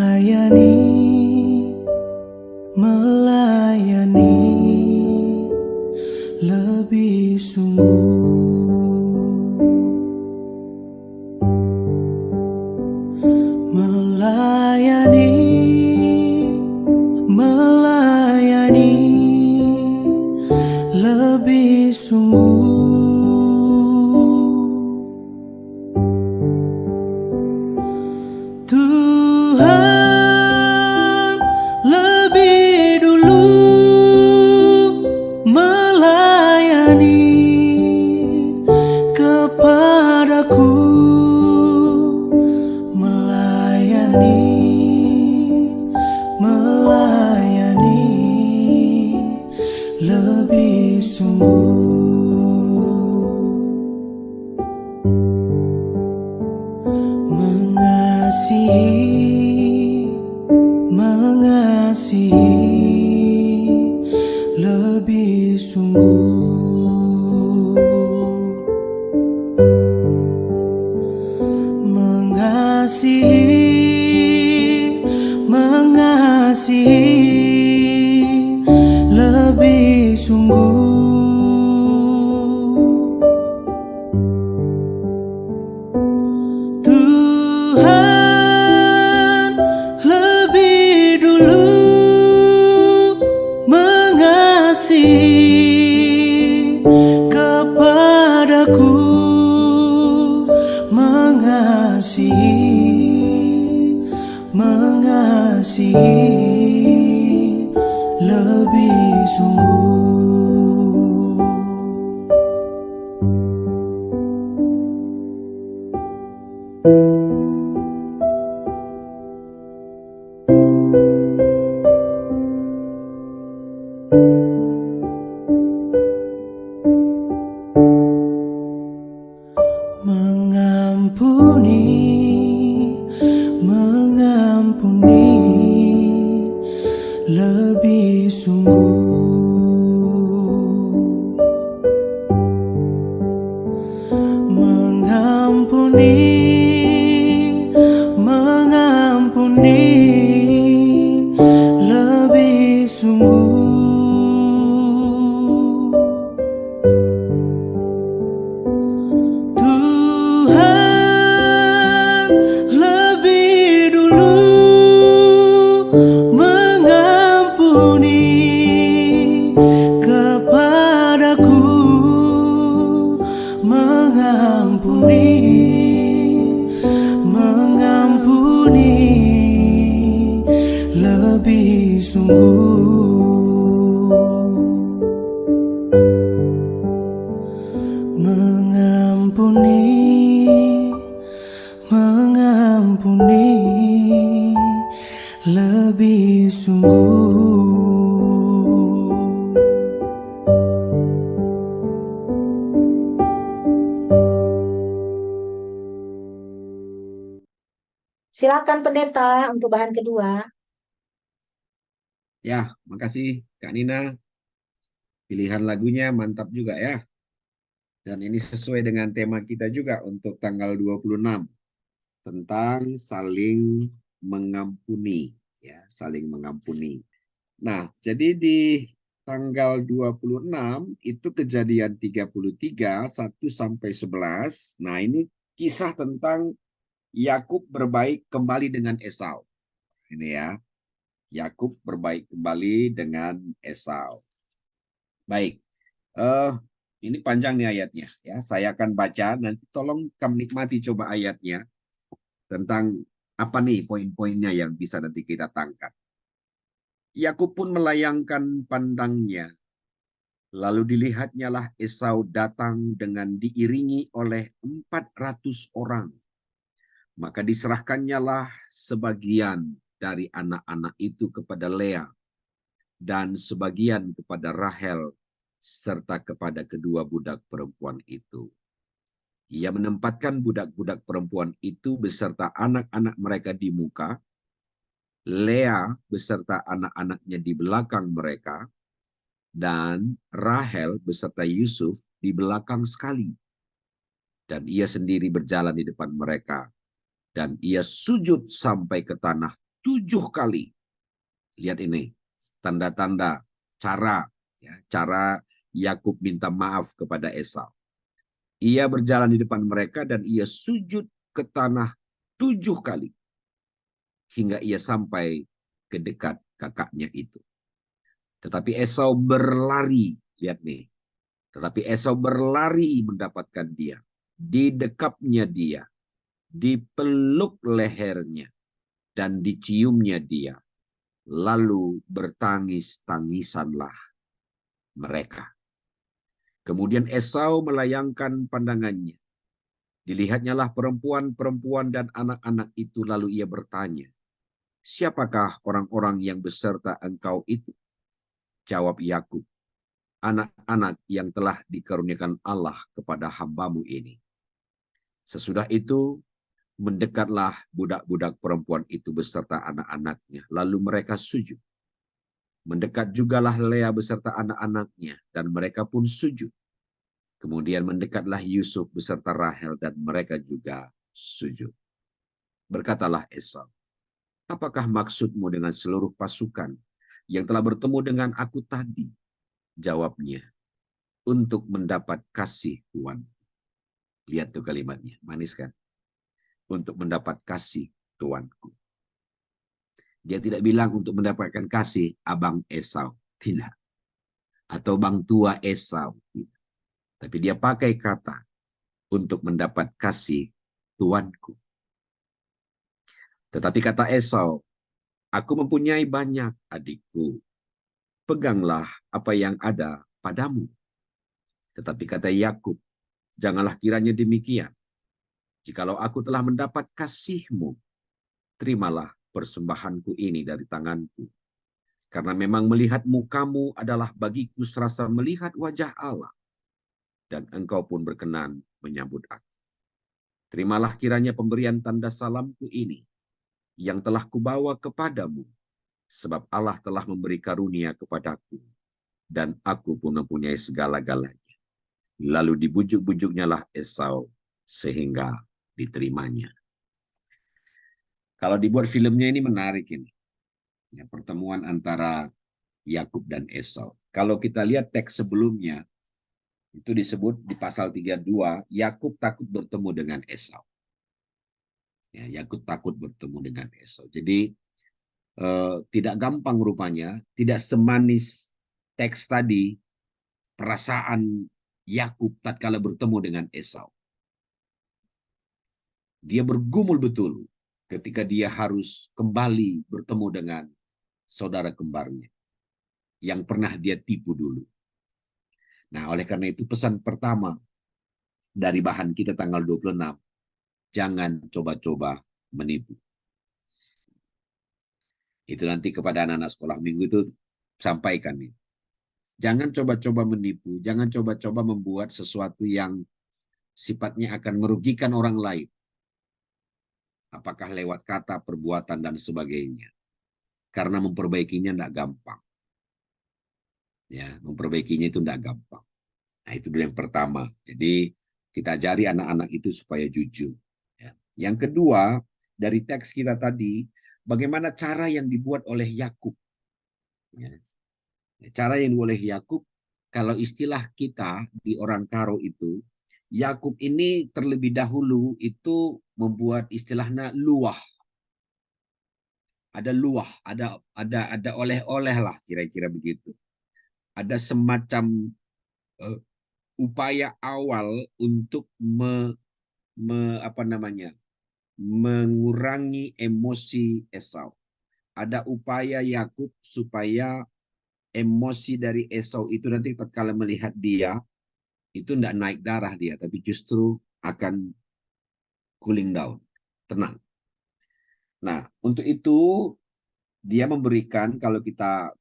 Melayani lebih sungguh, melayani lebih sungguh. Tuhan lebih dulu mengasihi lebih sungguh. Mengampuni, mengampuni lebih sungguh. Mengampuni, mengampuni lebih sungguh. Tuhan lebih dulu mengampuni kepadaku, mengampuni, mengampuni lebih sungguh. Mengampuni, mengampuni lebih sungguh. Silakan pendeta untuk bahan kedua. Ya, makasih Kak Nina. Pilihan lagunya mantap juga ya. Dan ini sesuai dengan tema kita juga untuk tanggal 26. Tentang saling mengampuni. Ya, saling mengampuni. Nah, jadi di tanggal 26 itu kejadian 33, 1 sampai 11. Nah, ini kisah tentang Yakub berbaik kembali dengan Esau. Ini ya. Yakub berbaik kembali dengan Esau. Baik. Ini panjang nih ayatnya ya. Saya akan baca, nanti tolong kamu nikmati coba ayatnya tentang apa nih poin-poinnya yang bisa nanti kita tangkap. Yakub pun melayangkan pandangnya. Lalu dilihatnyalah Esau datang dengan diiringi oleh 400 orang. Maka diserahkannyalah sebagian dari anak-anak itu kepada Lea dan sebagian kepada Rahel serta kepada kedua budak perempuan itu. Ia menempatkan budak-budak perempuan itu beserta anak-anak mereka di muka, Lea beserta anak-anaknya di belakang mereka, dan Rahel beserta Yusuf di belakang sekali. Dan ia sendiri berjalan di depan mereka. Dan ia sujud sampai ke tanah 7 kali. Lihat ini, tanda-tanda cara Yakub minta maaf kepada Esau. Ia berjalan di depan mereka dan ia sujud ke tanah 7 kali. Hingga ia sampai ke dekat kakaknya itu. Tetapi Esau berlari, lihat nih. Tetapi Esau berlari mendapatkan dia. Didekapnya dia. Dipeluk lehernya. Dan diciumnya dia. Lalu bertangis-tangisanlah mereka. Kemudian Esau melayangkan pandangannya. Dilihatnyalah perempuan-perempuan dan anak-anak itu, lalu ia bertanya, siapakah orang-orang yang beserta engkau itu? Jawab Yakub, anak-anak yang telah dikaruniakan Allah kepada hambamu ini. Sesudah itu, mendekatlah budak-budak perempuan itu beserta anak-anaknya, lalu mereka sujud. Mendekat jugalah Lea beserta anak-anaknya, dan mereka pun sujud. Kemudian mendekatlah Yusuf beserta Rahel, dan mereka juga sujud. Berkatalah Esau, apakah maksudmu dengan seluruh pasukan yang telah bertemu dengan aku tadi? Jawabnya, untuk mendapat kasih Tuhan. Lihat tuh kalimatnya, manis kan? Untuk mendapat kasih Tuanku. Dia tidak bilang untuk mendapatkan kasih abang Esau. Tidak. Atau bang tua Esau. Tidak. Tapi dia pakai kata untuk mendapat kasih Tuanku. Tetapi kata Esau, Aku mempunyai banyak adikku. Peganglah apa yang ada padamu. Tetapi kata Yakub, janganlah kiranya demikian. Jikalau aku telah mendapat kasih-Mu, terimalah persembahanku ini dari tanganku. Karena memang melihat mukamu adalah bagiku serasa melihat wajah Allah. Dan engkau pun berkenan menyambut aku. Terimalah kiranya pemberian tanda salamku ini, yang telah kubawa kepadamu, sebab Allah telah memberi karunia kepadaku, dan aku pun mempunyai segala-galanya. Lalu dibujuk-bujuknya lah Esau, sehingga diterimanya. Kalau dibuat filmnya ini menarik ini. Ya, pertemuan antara Yakub dan Esau. Kalau kita lihat teks sebelumnya, itu disebut di pasal 32, Yakub takut bertemu dengan Esau. Ya, Yakub takut bertemu dengan Esau. Jadi tidak gampang rupanya, tidak semanis teks tadi perasaan Yakub tatkala bertemu dengan Esau. Dia bergumul betul ketika dia harus kembali bertemu dengan saudara kembarnya yang pernah dia tipu dulu. Nah, oleh karena itu pesan pertama dari bahan kita tanggal 26, jangan coba-coba menipu. Itu nanti kepada anak-anak sekolah minggu itu sampaikan nih. Jangan coba-coba menipu, jangan coba-coba membuat sesuatu yang sifatnya akan merugikan orang lain. Apakah lewat kata, perbuatan, dan sebagainya. Karena memperbaikinya tidak gampang. Ya, memperbaikinya itu tidak gampang. Nah, itu dulu yang pertama. Jadi, kita ajari anak-anak itu supaya jujur. Ya. Yang kedua, dari teks kita tadi, bagaimana cara yang dibuat oleh Yakub. Ya. Cara yang dibuat oleh Yakub, kalau istilah kita di orang Karo itu, Yakub ini terlebih dahulu itu membuat istilahnya luah. Ada luah, ada oleh-oleh lah kira-kira begitu. Ada semacam upaya awal untuk mengurangi emosi Esau. Ada upaya Yakub supaya emosi dari Esau itu nanti tatkala melihat dia itu tidak naik darah dia, tapi justru akan cooling down, tenang. Nah, untuk itu dia memberikan, kalau kita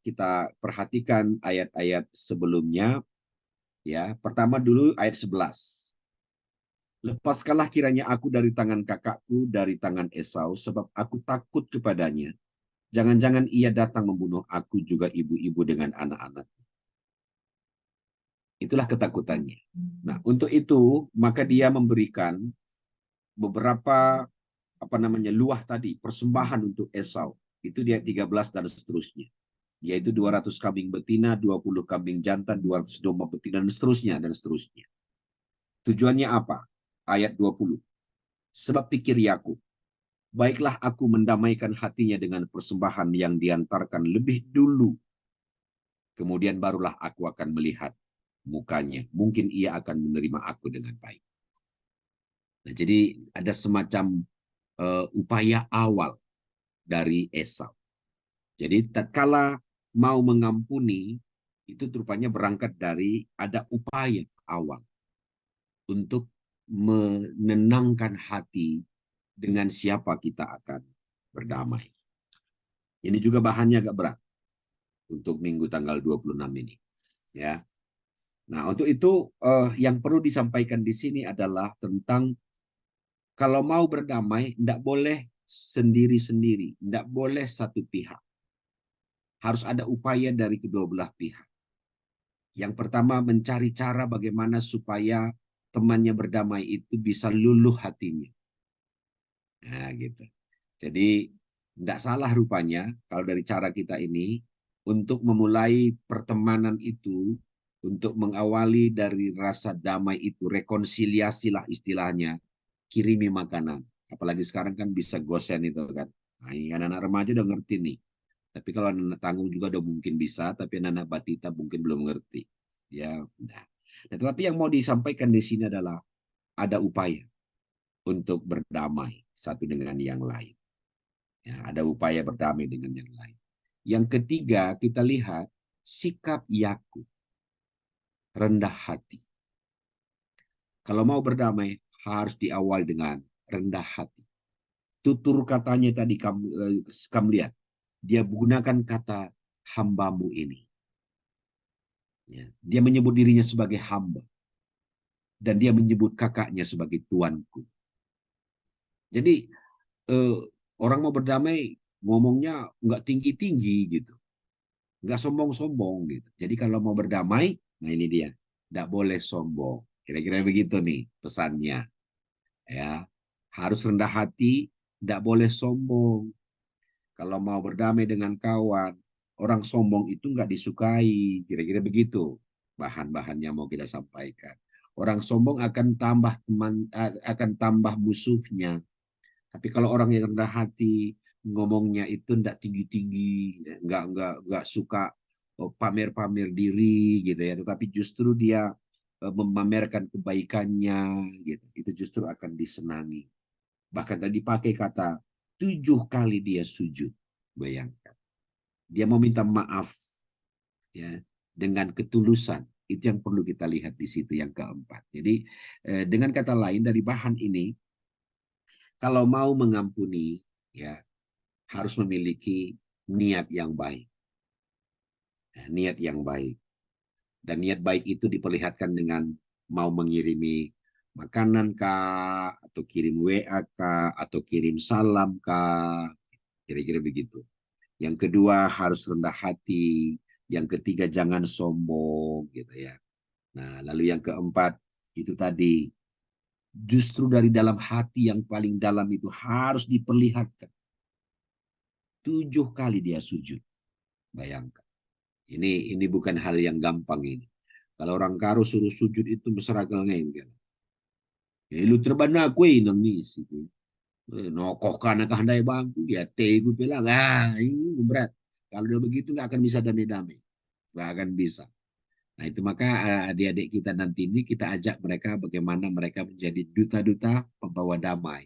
perhatikan ayat-ayat sebelumnya, ya, pertama dulu ayat 11. Lepaskanlah kiranya aku dari tangan kakakku, dari tangan Esau, sebab aku takut kepadanya. Jangan-jangan ia datang membunuh aku juga ibu-ibu dengan anak-anak. Itulah ketakutannya. Nah, untuk itu maka dia memberikan beberapa luah tadi, persembahan untuk Esau. Itu dia 13 dan seterusnya. Yaitu 200 kambing betina, 20 kambing jantan, 200 domba betina, dan seterusnya, dan seterusnya. Tujuannya apa? Ayat 20. Sebab pikir Yakub, baiklah aku mendamaikan hatinya dengan persembahan yang diantarkan lebih dulu. Kemudian barulah aku akan melihat mukanya. Mungkin ia akan menerima aku dengan baik. Nah, jadi ada semacam upaya awal dari Esau. Jadi tatkala mau mengampuni, itu rupanya berangkat dari ada upaya awal untuk menenangkan hati dengan siapa kita akan berdamai. Ini juga bahannya agak berat untuk minggu tanggal 26 ini. Ya. Nah, untuk itu yang perlu disampaikan di sini adalah tentang kalau mau berdamai, tidak boleh sendiri-sendiri, tidak boleh satu pihak. Harus ada upaya dari kedua belah pihak. Yang pertama, mencari cara bagaimana supaya temannya berdamai itu bisa luluh hatinya. Nah, gitu. Jadi, tidak salah rupanya kalau dari cara kita ini, untuk memulai pertemanan itu, untuk mengawali dari rasa damai itu, rekonsiliasi lah istilahnya, kirimi makanan. Apalagi sekarang kan bisa gosen itu kan. Nah, anak-anak remaja udah ngerti nih. Tapi kalau anak tanggung juga udah mungkin bisa, tapi anak-anak batita mungkin belum ngerti. Ya, nah. Nah, tetapi yang mau disampaikan di sini adalah ada upaya untuk berdamai satu dengan yang lain. Ya, ada upaya berdamai dengan yang lain. Yang ketiga, kita lihat sikap Yakub, rendah hati. Kalau mau berdamai, harus diawali dengan rendah hati. Tutur katanya tadi kamu lihat. Dia menggunakan kata hambamu ini. Ya, dia menyebut dirinya sebagai hamba. Dan dia menyebut kakaknya sebagai tuanku. Jadi orang mau berdamai ngomongnya nggak tinggi-tinggi gitu. Nggak sombong-sombong gitu. Jadi kalau mau berdamai, nah ini dia. Nggak boleh sombong. Kira-kira begitu nih pesannya. Ya, harus rendah hati, nggak boleh sombong. Kalau mau berdamai dengan kawan, orang sombong itu nggak disukai. Kira-kira begitu bahan-bahan yang mau kita sampaikan. Orang sombong akan tambah musuhnya. Tapi kalau orang yang rendah hati, ngomongnya itu nggak tinggi-tinggi, nggak suka pamer-pamer diri gitu ya. Tetapi justru dia memamerkan kebaikannya gitu. Itu justru akan disenangi. Bahkan tadi pakai kata 7 kali dia sujud. Bayangkan. Dia mau minta maaf ya dengan ketulusan. Itu yang perlu kita lihat di situ yang keempat. Jadi dengan kata lain dari bahan ini, kalau mau mengampuni ya harus memiliki niat yang baik. Ya, niat yang baik. Dan niat baik itu diperlihatkan dengan mau mengirimi makanan kah, atau kirim WA kah, atau kirim salam kah, kira-kira begitu. Yang kedua harus rendah hati, yang ketiga jangan sombong gitu ya. Nah, lalu yang keempat itu tadi justru dari dalam hati yang paling dalam itu harus diperlihatkan. 7 kali dia sujud. Bayangkan. Ini bukan hal yang gampang ini. Kalau orang karo suruh sujud itu mesragal ngengkel. Lu terbana kue nang misi. Nokoh karena kehandai bangku dia tegu bilang ini berat. Kalau udah begitu nggak akan bisa damai-damai, nggak akan bisa. Nah itu maka adik-adik kita nanti ini kita ajak mereka bagaimana mereka menjadi duta-duta pembawa damai.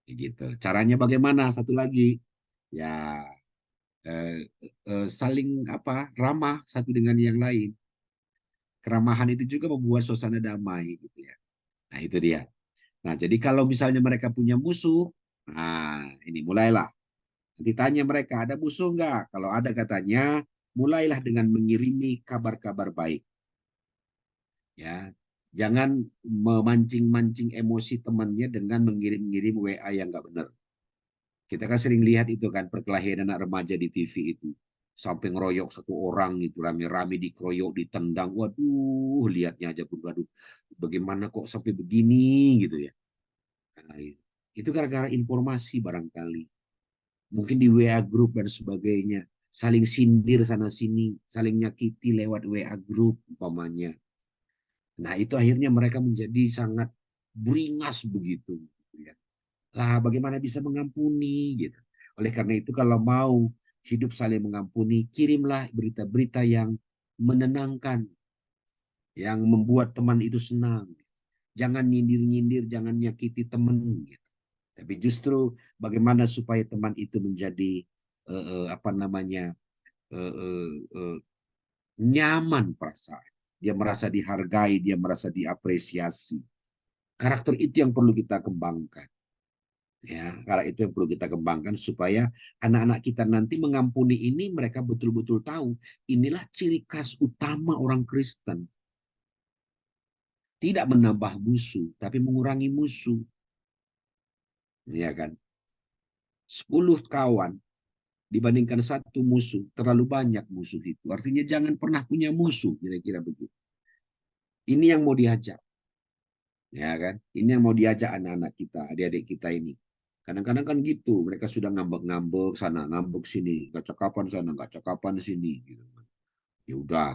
Gitu. Caranya bagaimana? Satu lagi ya saling ramah satu dengan yang lain. Keramahan itu juga membuat suasana damai gitu ya. Nah itu dia. Nah jadi kalau misalnya mereka punya musuh, nah ini mulailah. Nanti tanya mereka ada musuh nggak? Kalau ada katanya, mulailah dengan mengirimi kabar-kabar baik. Ya, jangan memancing-mancing emosi temannya dengan mengirim-ngirim WA yang nggak benar. Kita kan sering lihat itu kan perkelahian anak remaja di TV itu. Sampai ngeroyok satu orang itu rame-rame dikeroyok, ditendang. Waduh, lihatnya aja pun waduh. Bagaimana kok sampai begini gitu ya. Nah, itu gara-gara informasi barangkali. Mungkin di WA group dan sebagainya. Saling sindir sana sini, saling nyakiti lewat WA group umpamanya. Nah, itu akhirnya mereka menjadi sangat beringas begitu ya. Lah bagaimana bisa mengampuni gitu. Oleh karena itu kalau mau hidup saling mengampuni, kirimlah berita-berita yang menenangkan, yang membuat teman itu senang. Jangan nyindir-nyindir, jangan nyakiti teman gitu. Tapi justru bagaimana supaya teman itu menjadi nyaman perasaan. Dia merasa dihargai, dia merasa diapresiasi. Karakter itu yang perlu kita kembangkan. Ya, karena itu yang perlu kita kembangkan supaya anak-anak kita nanti mengampuni ini mereka betul-betul tahu inilah ciri khas utama orang Kristen. Tidak menambah musuh, tapi mengurangi musuh. Ya kan? 10 kawan dibandingkan 1 musuh, terlalu banyak musuh itu. Artinya jangan pernah punya musuh, kira-kira begitu. Ini yang mau diajak. Ya kan? Ini yang mau diajak anak-anak kita, adik-adik kita ini. Kadang-kadang kan gitu, mereka sudah ngambek-ngambek sana, ngambek sini, nggak cakapan sana, nggak cakapan sini. Gitu. Ya udah,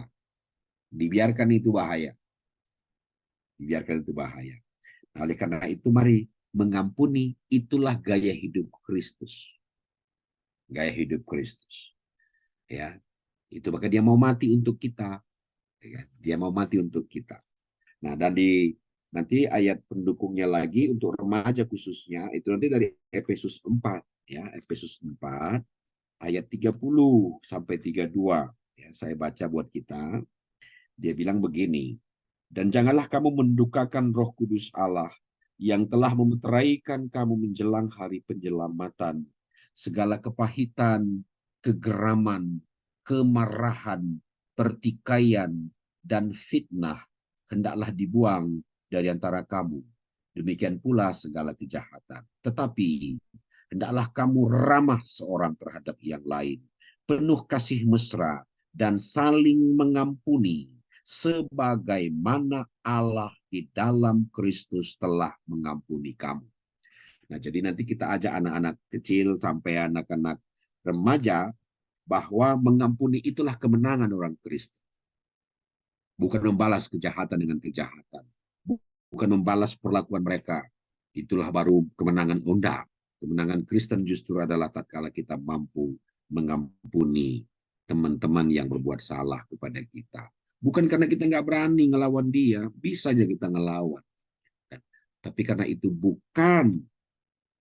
dibiarkan itu bahaya. Dibiarkan itu bahaya. Nah, oleh karena itu mari mengampuni, itulah gaya hidup Kristus. Gaya hidup Kristus. Ya, itu maka dia mau mati untuk kita. Ya, dia mau mati untuk kita. Nah, dan di Nanti ayat pendukungnya lagi untuk remaja khususnya, itu nanti dari Efesus 4. Ya, Efesus 4, ayat 30 sampai 32. Ya, saya baca buat kita. Dia bilang begini, dan janganlah kamu mendukakan Roh Kudus Allah yang telah memeteraikan kamu menjelang hari penyelamatan. Segala kepahitan, kegeraman, kemarahan, pertikaian, dan fitnah hendaklah dibuang dari antara kamu. Demikian pula segala kejahatan. Tetapi hendaklah kamu ramah seorang terhadap yang lain, penuh kasih mesra, dan saling mengampuni, sebagaimana Allah di dalam Kristus telah mengampuni kamu. Nah, jadi nanti kita ajak anak-anak kecil sampai anak-anak remaja bahwa mengampuni itulah kemenangan orang Kristen. Bukan membalas kejahatan dengan kejahatan. Bukan membalas perlakuan mereka. Itulah baru kemenangan Onda. Kemenangan Kristen justru adalah tatkala kita mampu mengampuni teman-teman yang berbuat salah kepada kita. Bukan karena kita nggak berani ngelawan dia, bisa aja kita ngelawan. Tapi karena itu bukan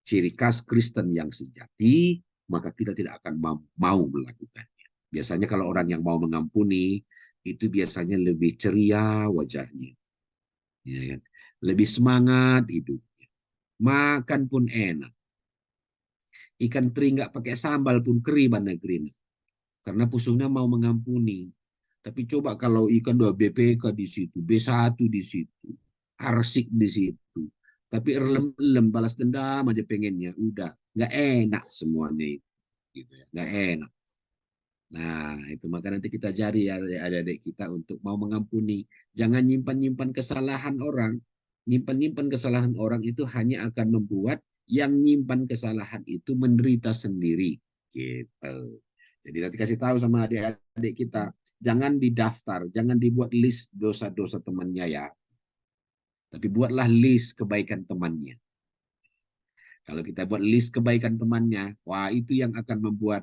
ciri khas Kristen yang sejati, maka kita tidak akan mau melakukannya. Biasanya kalau orang yang mau mengampuni, itu biasanya lebih ceria wajahnya. Ya kan? Lebih semangat hidupnya. Makan pun enak. Ikan teri nggak pakai sambal pun keriban negeri. Karena pusungnya mau mengampuni. Tapi coba kalau ikan 2 BPK di situ, B1 di situ, arsik di situ. Tapi lem balas dendam aja pengennya. Udah, nggak enak semuanya itu. Gitu ya. Nggak enak. Nah, itu maka nanti kita cari ya adik-adik kita untuk mau mengampuni. Jangan nyimpan-nyimpan kesalahan orang. Nyimpan-nyimpan kesalahan orang itu hanya akan membuat yang nyimpan kesalahan itu menderita sendiri. Gitu. Jadi nanti kasih tahu sama adik-adik kita, jangan didaftar, jangan dibuat list dosa-dosa temannya ya. Tapi buatlah list kebaikan temannya. Kalau kita buat list kebaikan temannya, wah itu yang akan membuat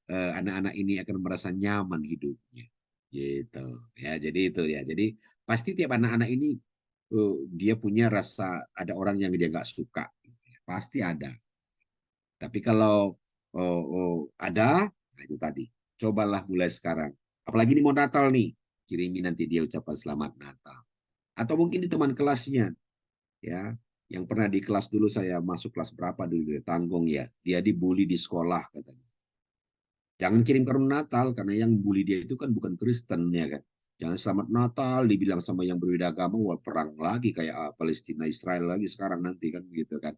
anak-anak ini akan merasa nyaman hidupnya. Gitu. Ya, jadi itu ya. Jadi pasti tiap anak-anak ini dia punya rasa ada orang yang dia nggak suka. Pasti ada. Tapi kalau ada, nah itu tadi. Cobalah mulai sekarang. Apalagi ini mau Natal nih. Kirimi nanti dia ucapan selamat Natal. Atau mungkin di teman kelasnya. Ya, yang pernah di kelas dulu saya masuk kelas berapa dulu, Tanggung ya. Dia dibully di sekolah katanya. Jangan kirim karun Natal, karena yang bully dia itu kan bukan Kristen ya kan. Jangan selamat Natal, dibilang sama yang berbeda agama, wah perang lagi kayak Palestina Israel lagi sekarang nanti kan gitu kan.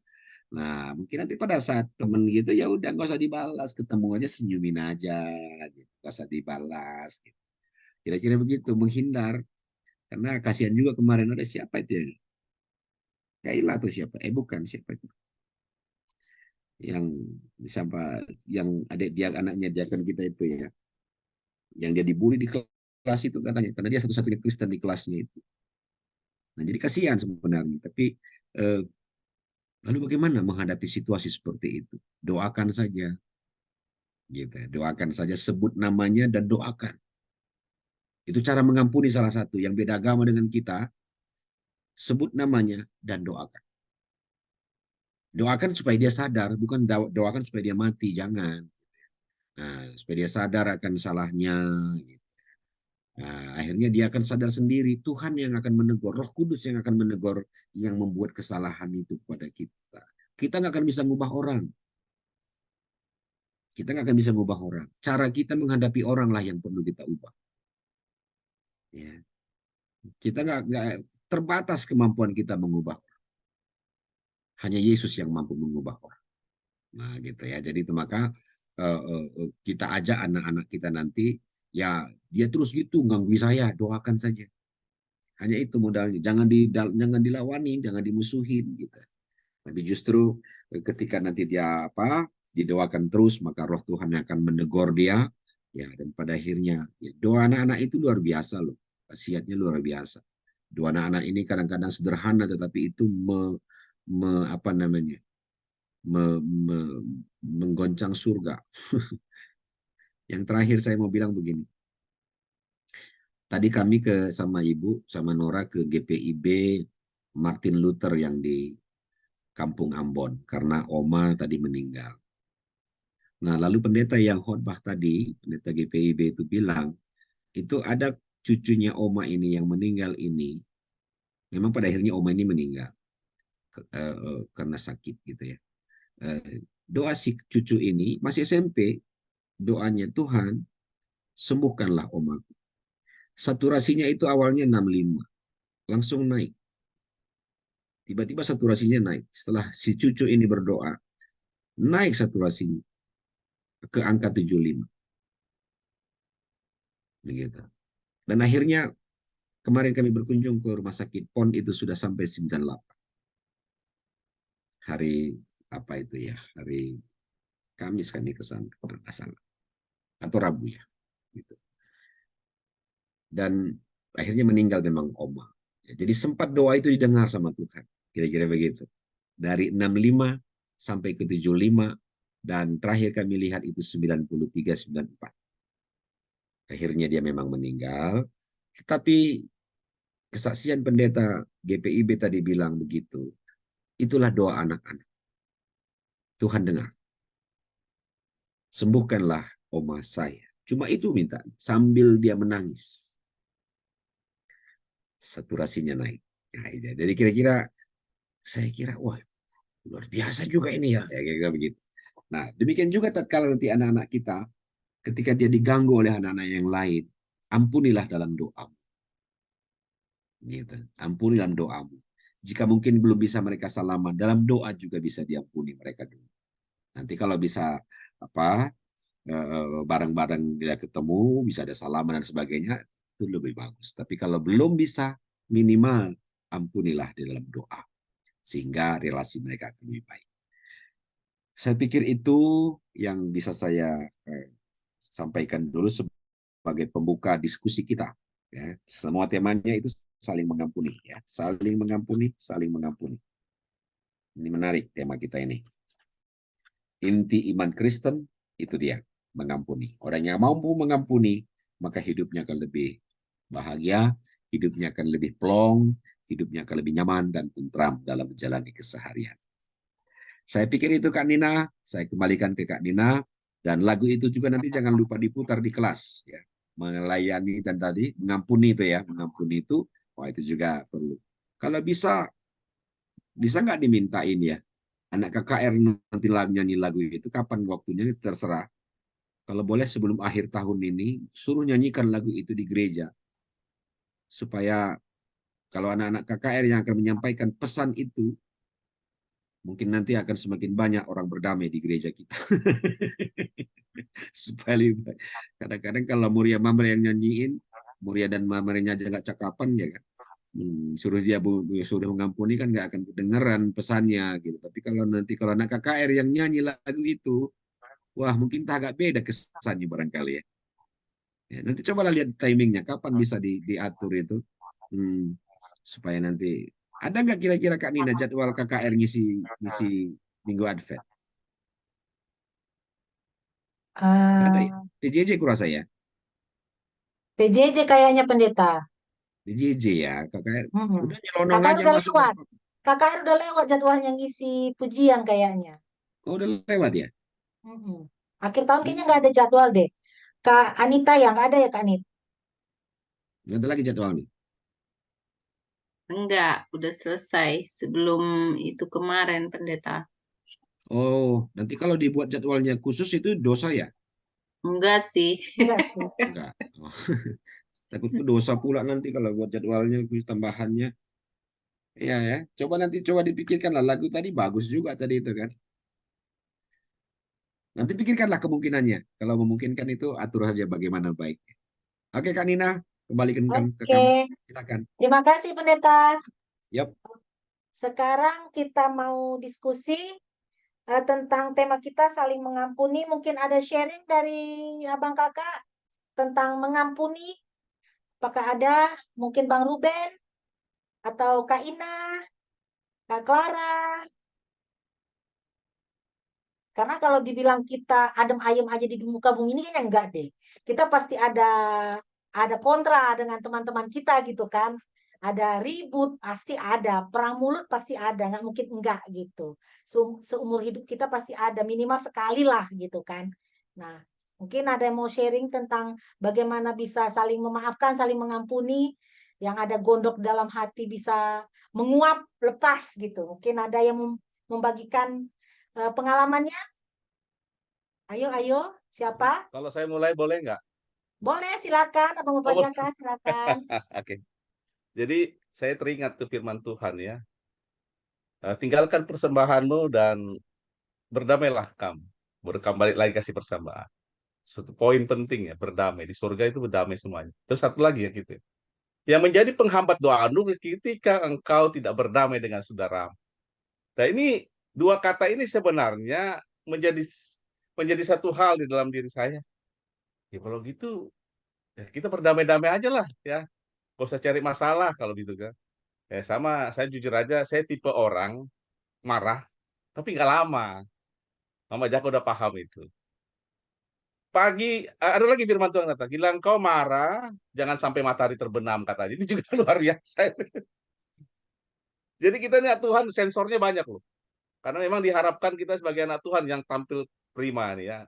Nah, mungkin nanti pada saat temen gitu ya udah nggak usah dibalas, ketemu aja senyumin aja, gitu. Nggak usah dibalas. Gitu. Kira-kira begitu, menghindar. Karena kasihan juga kemarin ada siapa itu ya? Kaila atau siapa? Bukan siapa itu? Yang siapa? Yang adik dia anaknya dia kan kita itu ya. Yang dia dibully di kelas itu katanya, karena dia satu-satunya Kristen di kelasnya itu. Nah, jadi kasihan sebenarnya. Tapi lalu bagaimana menghadapi situasi seperti itu? Doakan saja. Gitu. Doakan saja, sebut namanya dan doakan. Itu cara mengampuni salah satu yang beda agama dengan kita. Sebut namanya dan doakan. Doakan supaya dia sadar, bukan doakan supaya dia mati, jangan. Nah, supaya dia sadar akan salahnya. Nah, akhirnya dia akan sadar sendiri, Tuhan yang akan menegur, Roh Kudus yang akan menegur yang membuat kesalahan itu kepada kita. Kita nggak akan bisa ngubah orang. Kita nggak akan bisa ngubah orang. Cara kita menghadapi orang lah yang perlu kita ubah. Ya. Kita nggak terbatas kemampuan kita mengubah orang. Hanya Yesus yang mampu mengubah orang. Nah, gitu ya. Jadi itu maka kita ajak anak-anak kita nanti, ya dia terus gitu ganggu saya, doakan saja. Hanya itu modalnya. Jangan dilawani, jangan dimusuhin gitu. Tapi justru ketika nanti dia didoakan terus, maka Roh Tuhan akan menegur dia, ya, dan pada akhirnya ya, doa anak-anak itu luar biasa loh, khasiatnya luar biasa. Doa anak-anak ini kadang-kadang sederhana, tetapi itu menggoncang surga. Yang terakhir saya mau bilang begini. Tadi kami sama Ibu, sama Nora ke GPIB Martin Luther yang di Kampung Ambon karena oma tadi meninggal. Nah, lalu pendeta yang khotbah tadi, pendeta GPIB itu bilang, itu ada cucunya oma ini yang meninggal ini, memang pada akhirnya oma ini meninggal karena sakit gitu ya. Doa si cucu ini masih SMP, doanya Tuhan sembuhkanlah omaku. Saturasinya itu awalnya 65, langsung naik. Tiba-tiba saturasinya naik. Setelah si cucu ini berdoa, naik saturasinya ke angka 75. Begitu. Dan akhirnya kemarin kami berkunjung ke rumah sakit PON itu sudah sampai 98. Hari apa itu ya? Hari Kamis kami ke sana, kalau nggak salah. Atau Rabu ya. Gitu. Dan akhirnya meninggal memang oma. Ya, jadi sempat doa itu didengar sama Tuhan. Kira-kira begitu. Dari 65 sampai ke 75 dan terakhir kami lihat itu 93-94. Akhirnya dia memang meninggal. Tetapi kesaksian pendeta GPIB tadi bilang begitu. Itulah doa anak-anak. Tuhan dengar. Sembuhkanlah oma saya. Cuma itu minta. Sambil dia menangis. Saturasinya naik. Nah, jadi kira-kira saya kira, wah luar biasa juga ini ya. Kira-kira begitu. Nah, demikian juga tatkala nanti anak-anak kita, ketika dia diganggu oleh anak-anak yang lain, ampunilah dalam doamu. Gitu. Ampuni dalam doamu. Jika mungkin belum bisa mereka salaman, dalam doa juga bisa diampuni mereka dulu. Nanti kalau bisa apa bareng-bareng dia ketemu, bisa ada salaman dan sebagainya, itu lebih bagus. Tapi kalau belum bisa, minimal ampunilah di dalam doa. Sehingga relasi mereka akan lebih baik. Saya pikir itu yang bisa saya sampaikan dulu sebagai pembuka diskusi kita. Ya. Semua temanya itu saling mengampuni. Ya. Saling mengampuni, saling mengampuni. Ini menarik tema kita ini. Inti iman Kristen itu dia, mengampuni. Orang yang mampu mengampuni, maka hidupnya akan lebih bahagia, hidupnya akan lebih plong, hidupnya akan lebih nyaman dan tentram dalam menjalani keseharian. Saya pikir itu Kak Nina, saya kembalikan ke Kak Nina, dan lagu itu juga nanti jangan lupa diputar di kelas. Ya. Melayani dan tadi, mengampuni itu ya, mengampuni itu, wah itu juga perlu. Kalau bisa nggak dimintain ya, anak KKR nanti nyanyi lagu itu, kapan waktunya terserah. Kalau boleh sebelum akhir tahun ini, suruh nyanyikan lagu itu di gereja. Supaya kalau anak-anak KKR yang akan menyampaikan pesan itu, mungkin nanti akan semakin banyak orang berdamai di gereja kita. Supaya lebih baik. Kadang-kadang kalau Muria Mamre yang nyanyiin, Muria dan Mamrenya aja nggak cakapan ya kan. Suruh dia suruh mengampuni kan nggak akan kedengeran pesannya gitu. Tapi kalau nanti kalau anak KKR yang nyanyi lagu itu, wah mungkin agak beda kesannya barangkali ya. Ya, nanti cobalah lihat timingnya, kapan bisa diatur itu, supaya nanti ada nggak kira-kira Kak Nina jadwal KKR ngisi Minggu Advent? Ada ya? PJJ kurasa ya? PJJ kayaknya pendeta. PJJ ya, KKR. Udah nyelonong KKR aja udah masuk. lewat. KKR udah lewat jadwalnya ngisi pujian kayaknya. Oh, udah lewat ya? Akhir tahun kayaknya nggak ada jadwal deh. Kak Anita yang nggak ada ya Kak Anit? Nggak ada lagi jadwalnya? Enggak, udah selesai sebelum itu kemarin pendeta. Oh, nanti kalau dibuat jadwalnya khusus itu dosa ya? Enggak sih. Enggak sih. Enggak. Oh. Takutku dosa pula nanti kalau buat jadwalnya tambahannya. Iya ya, coba dipikirkan lah, lagu tadi bagus juga tadi itu kan. Nanti pikirkanlah kemungkinannya. Kalau memungkinkan itu atur saja bagaimana baiknya. Oke Kak Nina, kembalikan ke kamu. Silakan. Terima kasih pendeta. Yap. Sekarang kita mau diskusi tentang tema kita saling mengampuni. Mungkin ada sharing dari abang kakak tentang mengampuni. Apakah ada? Mungkin Bang Ruben atau Kak Ina, Kak Clara. Karena kalau dibilang kita adem ayem aja di muka bumi ini kayaknya enggak deh. Kita pasti ada kontra dengan teman-teman kita gitu kan. ada ribut, pasti ada. Perang mulut pasti ada, nggak mungkin enggak gitu. Seumur hidup kita pasti ada, minimal sekali lah gitu kan. Nah, mungkin ada yang mau sharing tentang bagaimana bisa saling memaafkan, saling mengampuni, yang ada gondok dalam hati bisa menguap, lepas gitu. Mungkin ada yang membagikan pengalamannya. Ayo, siapa? Kalau saya mulai boleh nggak? Boleh, silakan. Abang Bapak Oh, Jaka, silakan. Oke. Jadi saya teringat tuh firman Tuhan ya. Tinggalkan persembahanmu dan berdamailah kamu. Balik lagi kasih persembahan. Satu poin penting ya, berdamai. Di surga itu berdamai semuanya. Terus satu lagi ya gitu. Yang menjadi penghambat doamu ketika engkau tidak berdamai dengan saudara. Nah ini dua kata ini sebenarnya menjadi satu hal di dalam diri saya. Ya kalau gitu ya kita berdamai-damai aja lah ya. Gak usah cari masalah kalau gitu kan. Ya sama, saya jujur aja, saya tipe orang marah, tapi nggak lama. Mama Jaka udah paham itu. Pagi, ada lagi firman Tuhan kata, gila engkau marah, jangan sampai matahari terbenam katanya. Ini juga luar biasa. Jadi kita nih Tuhan sensornya banyak loh. Karena memang diharapkan kita sebagai anak Tuhan yang tampil prima nih ya.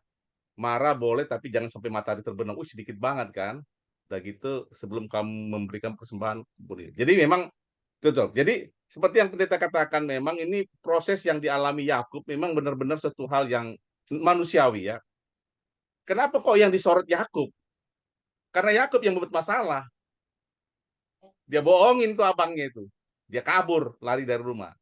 Marah boleh, tapi jangan sampai matahari terbenam. Sedikit banget kan. Udah gitu, sebelum kamu memberikan persembahan, boleh. Jadi memang, betul. Jadi, seperti yang pendeta katakan, memang ini proses yang dialami Yakub, memang benar-benar satu hal yang manusiawi ya. Kenapa kok yang disorot Yakub? Karena Yakub yang membuat masalah. Dia bohongin tuh abangnya itu. Dia kabur, lari dari rumah.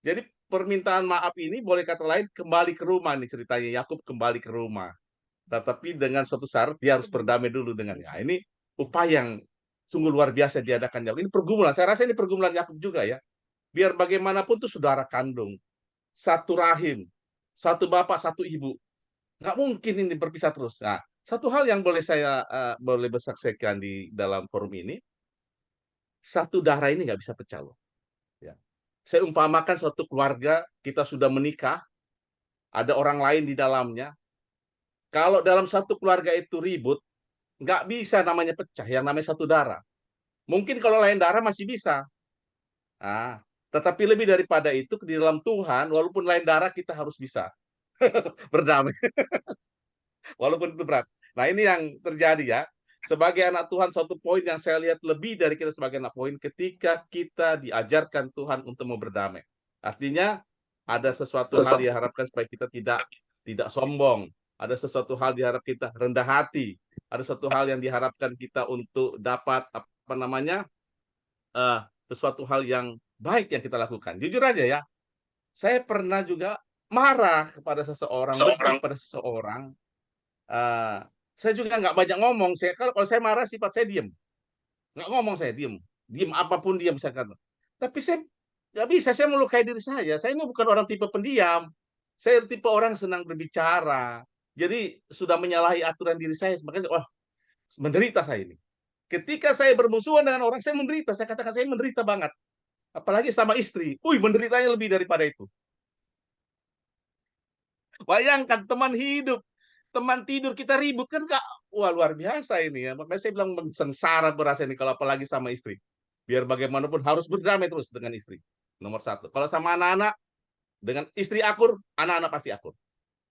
Jadi permintaan maaf ini boleh kata lain kembali ke rumah nih ceritanya. Yakub kembali ke rumah. Tetapi dengan suatu syarat dia harus berdamai dulu dengannya. Ini upaya yang sungguh luar biasa diadakan Yakub. Ini pergumulan. Saya rasa ini pergumulan Yakub juga ya. Biar bagaimanapun tuh saudara kandung. Satu rahim. Satu bapak, satu ibu. Nggak mungkin ini berpisah terus. Nah, satu hal yang boleh saya boleh bersaksikan di dalam forum ini. Satu darah ini nggak bisa pecah loh. Ya. Saya umpamakan suatu keluarga, kita sudah menikah, ada orang lain di dalamnya. Kalau dalam satu keluarga itu ribut, nggak bisa namanya pecah, yang namanya satu darah. Mungkin kalau lain darah masih bisa. Nah, tetapi lebih daripada itu, di dalam Tuhan, walaupun lain darah, kita harus bisa berdamai. Walaupun itu berat. Nah, ini yang terjadi ya. Sebagai anak Tuhan, satu poin yang saya lihat lebih dari kita sebagai anak poin, ketika kita diajarkan Tuhan untuk mau berdamai. Artinya, ada sesuatu hal diharapkan supaya kita tidak sombong. Ada sesuatu hal diharap kita rendah hati. Ada sesuatu hal yang diharapkan kita untuk dapat sesuatu hal yang baik yang kita lakukan. Jujur aja ya, saya pernah juga marah kepada seseorang, benci kepada seseorang. Saya juga nggak banyak ngomong. Kalau saya marah sifat saya diam, nggak ngomong, saya diam apapun diam saya kata. Tapi saya nggak bisa, saya melukai diri saya. Saya ini bukan orang tipe pendiam. Saya tipe orang senang berbicara. Jadi sudah menyalahi aturan diri saya. Makanya, wah, menderita saya ini. Ketika saya bermusuhan dengan orang, saya menderita. Saya katakan saya menderita banget. Apalagi sama istri. Menderitanya lebih daripada itu. Bayangkan teman hidup, teman tidur kita ribut kan Kak. Wah, luar biasa ini ya. Makanya saya bilang sengsara berasa ini kalau apalagi sama istri. Biar bagaimanapun harus berdamai terus dengan istri. Nomor satu. Kalau sama anak-anak, dengan istri akur, anak-anak pasti akur.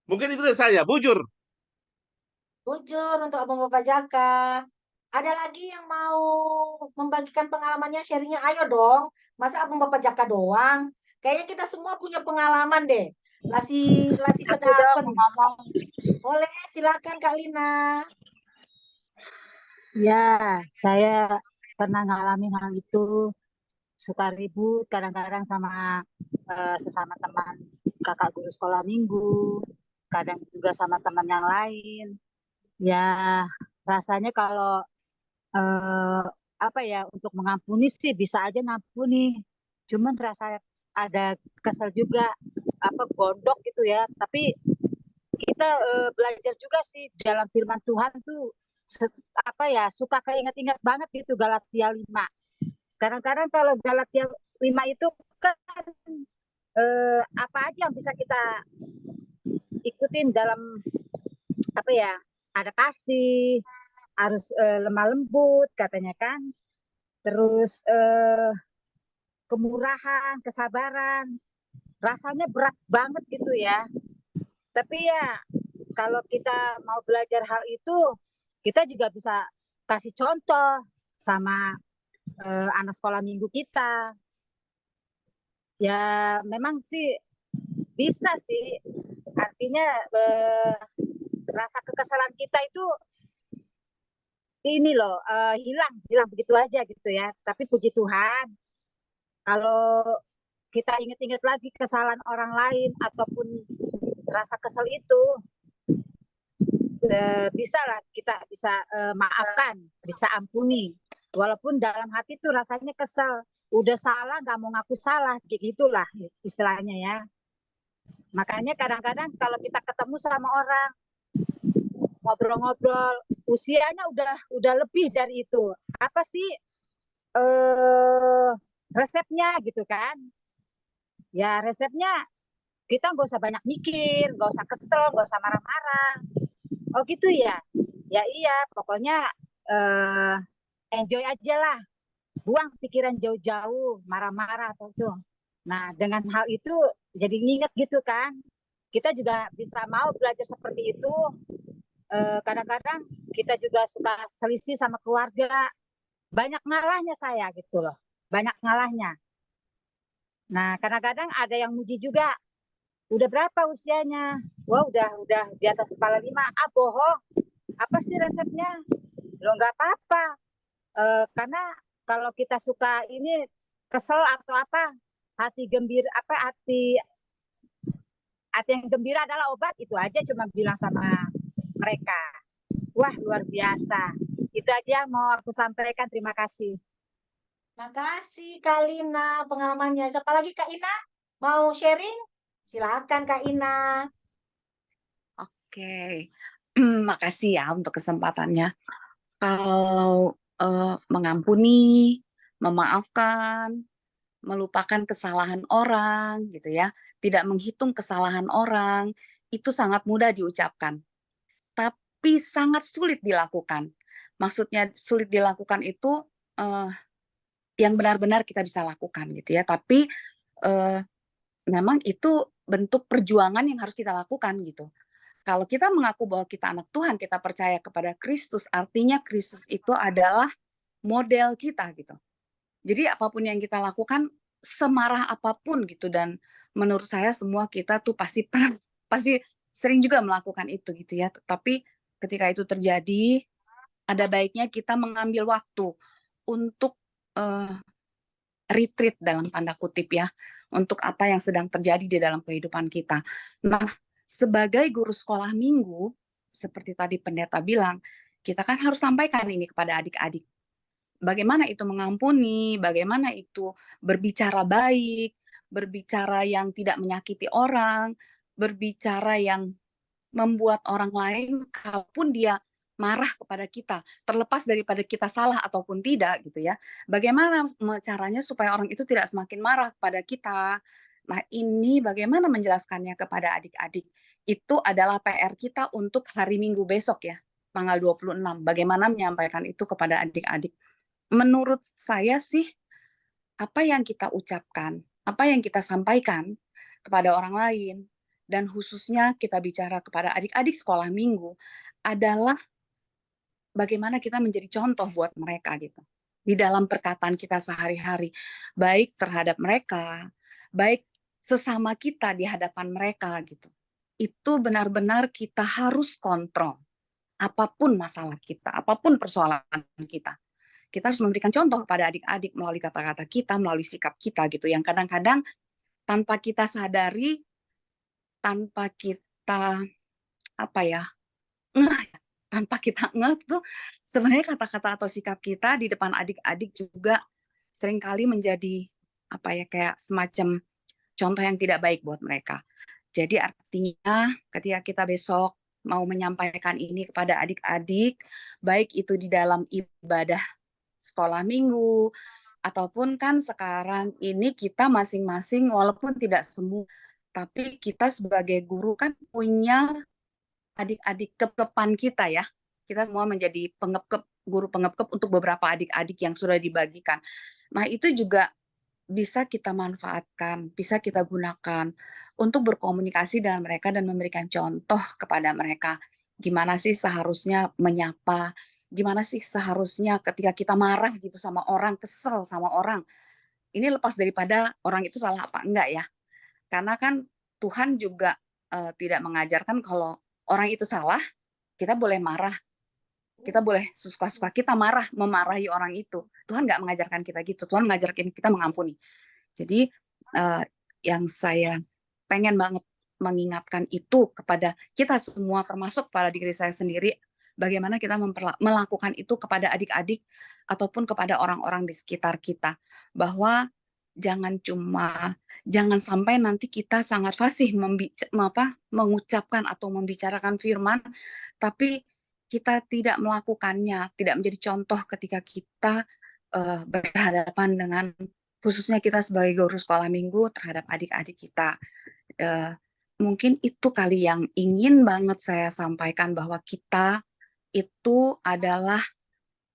Mungkin itu dari saya, bujur. Bujur untuk Abang Bapak Jaka. Ada lagi yang mau membagikan pengalamannya, sharingnya? Ayo dong. Masa Abang Bapak Jaka doang? Kayaknya kita semua punya pengalaman deh. Lasi sedapen. Boleh, silakan Kak Lina. Ya, saya pernah ngalamin hal itu. Suka ribut kadang-kadang sama sesama teman kakak guru sekolah minggu. Kadang juga sama teman yang lain. Ya, rasanya kalau untuk mengampuni sih bisa aja ngampuni. Cuman rasa ada kesel juga, gondok gitu ya. Tapi kita belajar juga sih dalam firman Tuhan tuh suka keinget-inget banget gitu Galatia 5. Kadang-kadang kalau Galatia 5 itu kan apa aja yang bisa kita ikutin dalam ada kasih, harus lemah lembut katanya kan. terus kemurahan, kesabaran. Rasanya berat banget gitu ya. Tapi ya kalau kita mau belajar hal itu, kita juga bisa kasih contoh sama anak sekolah minggu kita. Ya memang sih bisa sih. Artinya rasa kekesalan kita itu ini loh hilang begitu aja gitu ya. Tapi puji Tuhan, kalau kita ingat-ingat lagi kesalahan orang lain ataupun rasa kesel itu, bisa lah kita bisa maafkan, bisa ampuni. Walaupun dalam hati tuh rasanya kesel, udah salah nggak mau ngaku salah, gitulah istilahnya ya. Makanya kadang-kadang kalau kita ketemu sama orang, ngobrol-ngobrol, usianya udah lebih dari itu. Apa sih resepnya gitu kan? Ya resepnya kita nggak usah banyak mikir, nggak usah kesel, nggak usah marah-marah. Oh gitu ya? Ya iya, pokoknya enjoy aja lah. Buang pikiran jauh-jauh, marah-marah atau itu. Nah dengan hal itu jadi nginget gitu kan. Kita juga bisa mau belajar seperti itu. Kadang-kadang kita juga suka selisih sama keluarga. Banyak ngalahnya saya gitu loh. Banyak ngalahnya. Nah, kadang-kadang ada yang muji juga. Udah berapa usianya? Wah, udah di atas kepala 5. Ah, bohong. Apa sih resepnya? Lo nggak apa-apa. Karena kalau kita suka ini kesel atau apa, hati yang gembira adalah obat, itu aja cuma bilang sama mereka. Wah, luar biasa. Itu aja yang mau aku sampaikan. Terima kasih. Makasih Kak Lina pengalamannya. Siapa lagi Kak Ina? Mau sharing? Silakan Kak Ina. Oke, makasih ya untuk kesempatannya. Kalau mengampuni, memaafkan, melupakan kesalahan orang, gitu ya, tidak menghitung kesalahan orang, itu sangat mudah diucapkan, tapi sangat sulit dilakukan. Maksudnya sulit dilakukan itu yang benar-benar kita bisa lakukan, gitu ya. Tapi memang itu bentuk perjuangan yang harus kita lakukan, gitu. Kalau kita mengaku bahwa kita anak Tuhan, kita percaya kepada Kristus, artinya Kristus itu adalah model kita gitu. Jadi apapun yang kita lakukan, semarah apapun gitu, dan menurut saya semua kita tuh pasti sering juga melakukan itu gitu ya. Tapi ketika itu terjadi, ada baiknya kita mengambil waktu untuk retreat dalam tanda kutip ya, untuk apa yang sedang terjadi di dalam kehidupan kita. Nah, sebagai guru sekolah minggu, seperti tadi pendeta bilang, kita kan harus sampaikan ini kepada adik-adik. Bagaimana itu mengampuni, bagaimana itu berbicara baik, berbicara yang tidak menyakiti orang, berbicara yang membuat orang lain, kalaupun dia marah kepada kita, terlepas daripada kita salah ataupun tidak gitu ya. Bagaimana caranya supaya orang itu tidak semakin marah kepada kita? Nah, ini bagaimana menjelaskannya kepada adik-adik? Itu adalah PR kita untuk hari Minggu besok ya, tanggal 26. Bagaimana menyampaikan itu kepada adik-adik? Menurut saya sih, apa yang kita ucapkan, apa yang kita sampaikan kepada orang lain, dan khususnya kita bicara kepada adik-adik sekolah minggu, adalah bagaimana kita menjadi contoh buat mereka gitu. Di dalam perkataan kita sehari-hari, baik terhadap mereka, baik sesama kita di hadapan mereka gitu. Itu benar-benar kita harus kontrol. Apapun masalah kita, apapun persoalan kita. Kita harus memberikan contoh kepada adik-adik melalui kata-kata kita, melalui sikap kita gitu. Yang kadang-kadang tanpa kita sadari, tanpa kita tanpa kita ngeh tuh sebenarnya kata-kata atau sikap kita di depan adik-adik juga seringkali menjadi kayak semacam contoh yang tidak baik buat mereka. Jadi artinya ketika kita besok mau menyampaikan ini kepada adik-adik, baik itu di dalam ibadah sekolah minggu, ataupun kan sekarang ini kita masing-masing walaupun tidak semua, tapi kita sebagai guru kan punya adik-adik kep-kepan kita ya. Kita semua menjadi pengep-kep guru pengepkep untuk beberapa adik-adik yang sudah dibagikan. Nah, itu juga bisa kita manfaatkan, bisa kita gunakan untuk berkomunikasi dengan mereka dan memberikan contoh kepada mereka. Gimana sih seharusnya menyapa, gimana sih seharusnya ketika kita marah gitu sama orang, kesel sama orang. Ini lepas daripada orang itu salah apa enggak ya. Karena kan Tuhan juga tidak mengajarkan kalau orang itu salah, kita boleh marah. Kita boleh suka-suka kita marah, memarahi orang itu. Tuhan nggak mengajarkan kita gitu. Tuhan mengajarkan kita mengampuni. Jadi yang saya pengen banget mengingatkan itu kepada kita semua, termasuk pada diri saya sendiri, bagaimana kita melakukan itu kepada adik-adik ataupun kepada orang-orang di sekitar kita. Bahwa jangan sampai nanti kita sangat fasih mengucapkan atau membicarakan firman, tapi kita tidak melakukannya, tidak menjadi contoh ketika kita berhadapan dengan, khususnya kita sebagai guru sekolah minggu terhadap adik-adik kita. Mungkin itu kali yang ingin banget saya sampaikan, bahwa kita itu adalah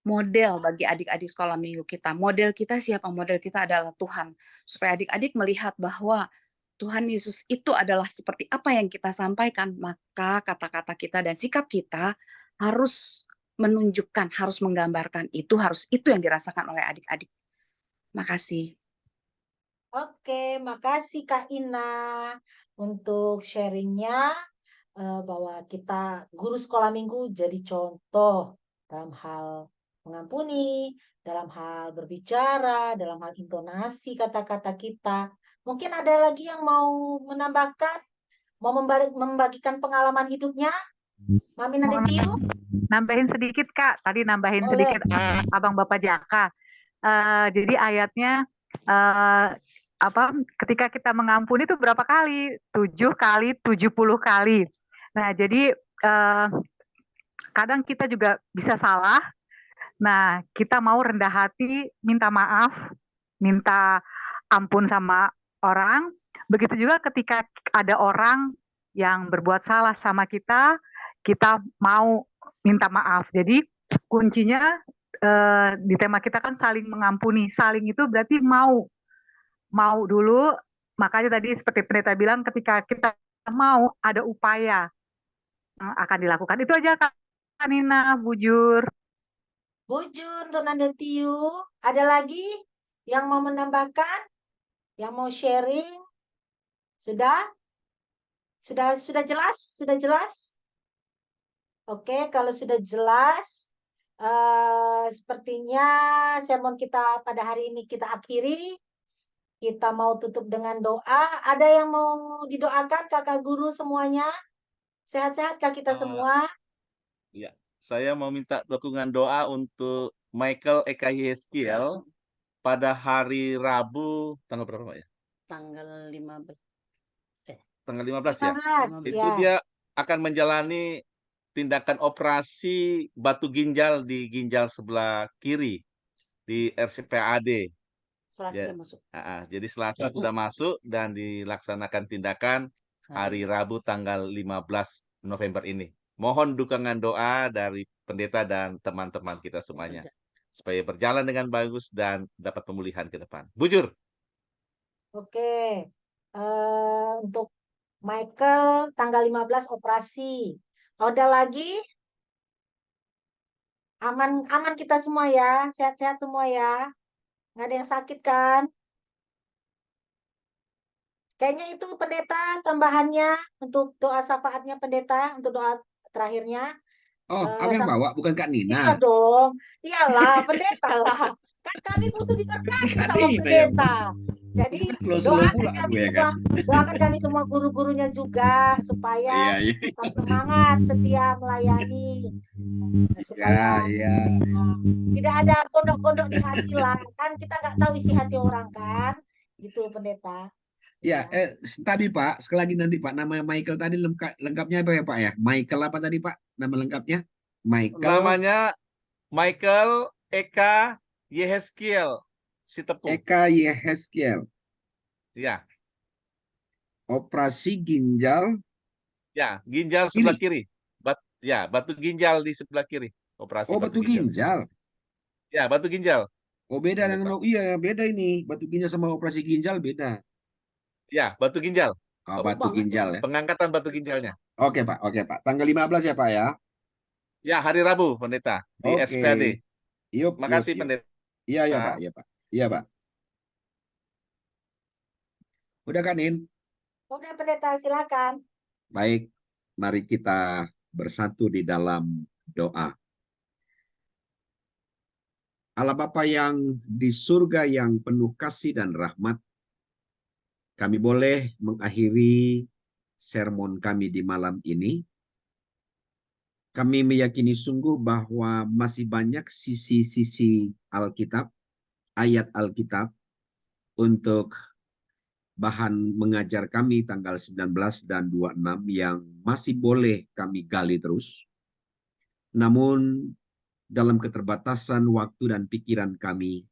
model bagi adik-adik sekolah minggu kita. Model kita siapa? Model kita adalah Tuhan. Supaya adik-adik melihat bahwa Tuhan Yesus itu adalah seperti apa yang kita sampaikan, maka kata-kata kita dan sikap kita harus menunjukkan, harus menggambarkan itu, harus itu yang dirasakan oleh adik-adik. Makasih. Oke, makasih Kak Ina untuk sharingnya, bahwa kita guru sekolah minggu jadi contoh dalam hal mengampuni, dalam hal berbicara, dalam hal intonasi kata-kata kita. Mungkin ada lagi yang mau menambahkan, mau membagikan pengalaman hidupnya? Mami Nadetiu? Nambahin sedikit Kak, tadi nambahin Boleh. sedikit Abang Bapak Jaka. Jadi ayatnya ketika kita mengampuni itu berapa kali? 7 kali, 70 kali. Nah, jadi kadang kita juga bisa salah. Nah, kita mau rendah hati, minta maaf, minta ampun sama orang. Begitu juga ketika ada orang yang berbuat salah sama kita mau minta maaf. Jadi kuncinya di tema kita kan saling mengampuni. Saling itu berarti mau dulu. Makanya tadi seperti pendeta bilang, ketika kita mau, ada upaya yang akan dilakukan. Itu aja Kak Nina, bujur. Bujur untuk Nadetiu. Ada lagi yang mau menambahkan? Yang mau sharing? Sudah? Sudah jelas? Sudah jelas? Oke, kalau sudah jelas, sepertinya sermon kita pada hari ini kita akhiri. Kita mau tutup dengan doa. Ada yang mau didoakan kakak guru semuanya? Sehat-sehat kak kita semua? Ya, saya mau minta dukungan doa untuk Michael Eka Yeskiel pada hari Rabu tanggal berapa Pak ya? Tanggal 15. Tanggal 15 ya. 15 Itu ya. dia akan menjalani tindakan operasi batu ginjal di ginjal sebelah kiri di RSPAD. Selasa masuk. Jadi Selasa sudah masuk dan dilaksanakan tindakan hari Rabu tanggal 15 November ini. Mohon dukungan doa dari pendeta dan teman-teman kita semuanya supaya berjalan dengan bagus dan dapat pemulihan ke depan. Bujur. Oke. Untuk Michael tanggal 15 operasi. Ada lagi? Aman kita semua ya, sehat-sehat semua ya. Nggak ada yang sakit kan? Kayaknya itu pendeta tambahannya untuk doa syafaatnya pendeta, untuk doa terakhirnya. Oh, apa yang bawa? Bukan Kak Iya Nina. dong, iyalah pendeta lah. Kan kami butuh diberkati sama pendeta. Jadi doakan kami semua guru-gurunya juga supaya tetap semangat setia melayani. Supaya tidak ada pondok-pondok di hati lah. Kan kita nggak tahu isi hati orang kan. Gitu pendeta. Ya, tadi Pak, sekali lagi nanti Pak, nama Michael tadi lengkapnya apa ya Pak ya? Michael apa tadi Pak? Nama lengkapnya? Michael. Namanya Michael Eka Yeskiel Sitepu. Eka Yeskiel. Ya. Operasi ginjal. Ya, ginjal sebelah kiri. Batu ginjal di sebelah kiri. Operasi Oh, batu batu ginjal. ginjal. Ya, batu ginjal. Oh, beda Pendeta. dengan, iya beda ini. Batu ginjal sama operasi ginjal beda. Ya, batu ginjal. Oh, batu ginjal ya. Pengangkatan batu ginjalnya. Oke Pak, oke Pak. Tanggal 15 ya Pak ya. Ya, hari Rabu, Pendeta, di Oke. SPAD. Yuk, Makasih, yuk. Pendeta. Iya, iya Pak, iya Pak. Iya Pak. Udah kan, Nin? Udah pendeta, silakan. Baik, mari kita bersatu di dalam doa. Allah Bapa yang di surga yang penuh kasih dan rahmat, kami boleh mengakhiri sermon kami di malam ini. Kami meyakini sungguh bahwa masih banyak sisi-sisi Alkitab, ayat Alkitab untuk bahan mengajar kami tanggal 19 dan 26 yang masih boleh kami gali terus. Namun dalam keterbatasan waktu dan pikiran kami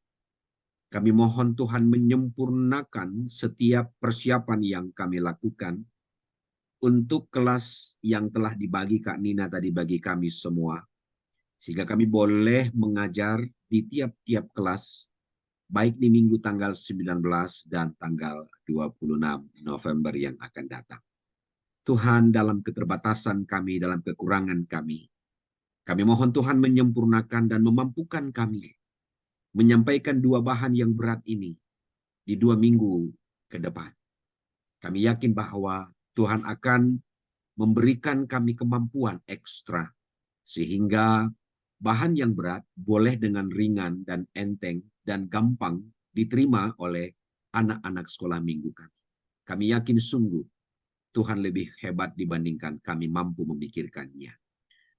mohon Tuhan menyempurnakan setiap persiapan yang kami lakukan untuk kelas yang telah dibagi Kak Nina tadi bagi kami semua. Sehingga kami boleh mengajar di tiap-tiap kelas, baik di minggu tanggal 19 dan tanggal 26 November yang akan datang. Tuhan, dalam keterbatasan kami, dalam kekurangan kami mohon Tuhan menyempurnakan dan memampukan kami menyampaikan dua bahan yang berat ini di 2 minggu ke depan. Kami yakin bahwa Tuhan akan memberikan kami kemampuan ekstra sehingga bahan yang berat boleh dengan ringan dan enteng dan gampang diterima oleh anak-anak sekolah minggu kami. Kami yakin sungguh Tuhan lebih hebat dibandingkan kami mampu memikirkannya.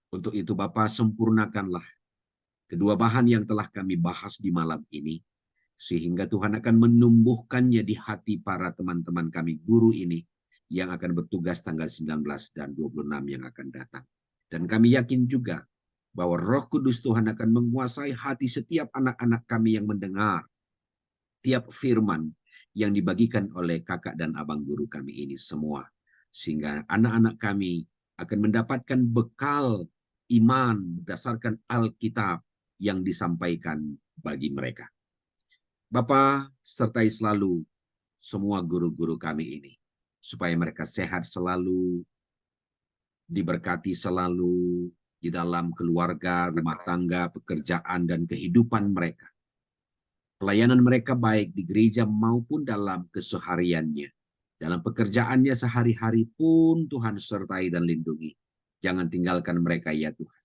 Untuk itu Bapa, sempurnakanlah kedua bahan yang telah kami bahas di malam ini, sehingga Tuhan akan menumbuhkannya di hati para teman-teman kami guru ini yang akan bertugas tanggal 19 dan 26 yang akan datang. Dan kami yakin juga bahwa Roh Kudus Tuhan akan menguasai hati setiap anak-anak kami yang mendengar tiap firman yang dibagikan oleh kakak dan abang guru kami ini semua. Sehingga anak-anak kami akan mendapatkan bekal iman berdasarkan Alkitab yang disampaikan bagi mereka. Bapa, sertai selalu semua guru-guru kami ini, supaya mereka sehat selalu, diberkati selalu di dalam keluarga, rumah tangga, pekerjaan, dan kehidupan mereka. Pelayanan mereka baik di gereja maupun dalam kesehariannya. Dalam pekerjaannya sehari-hari pun Tuhan sertai dan lindungi. Jangan tinggalkan mereka ya Tuhan.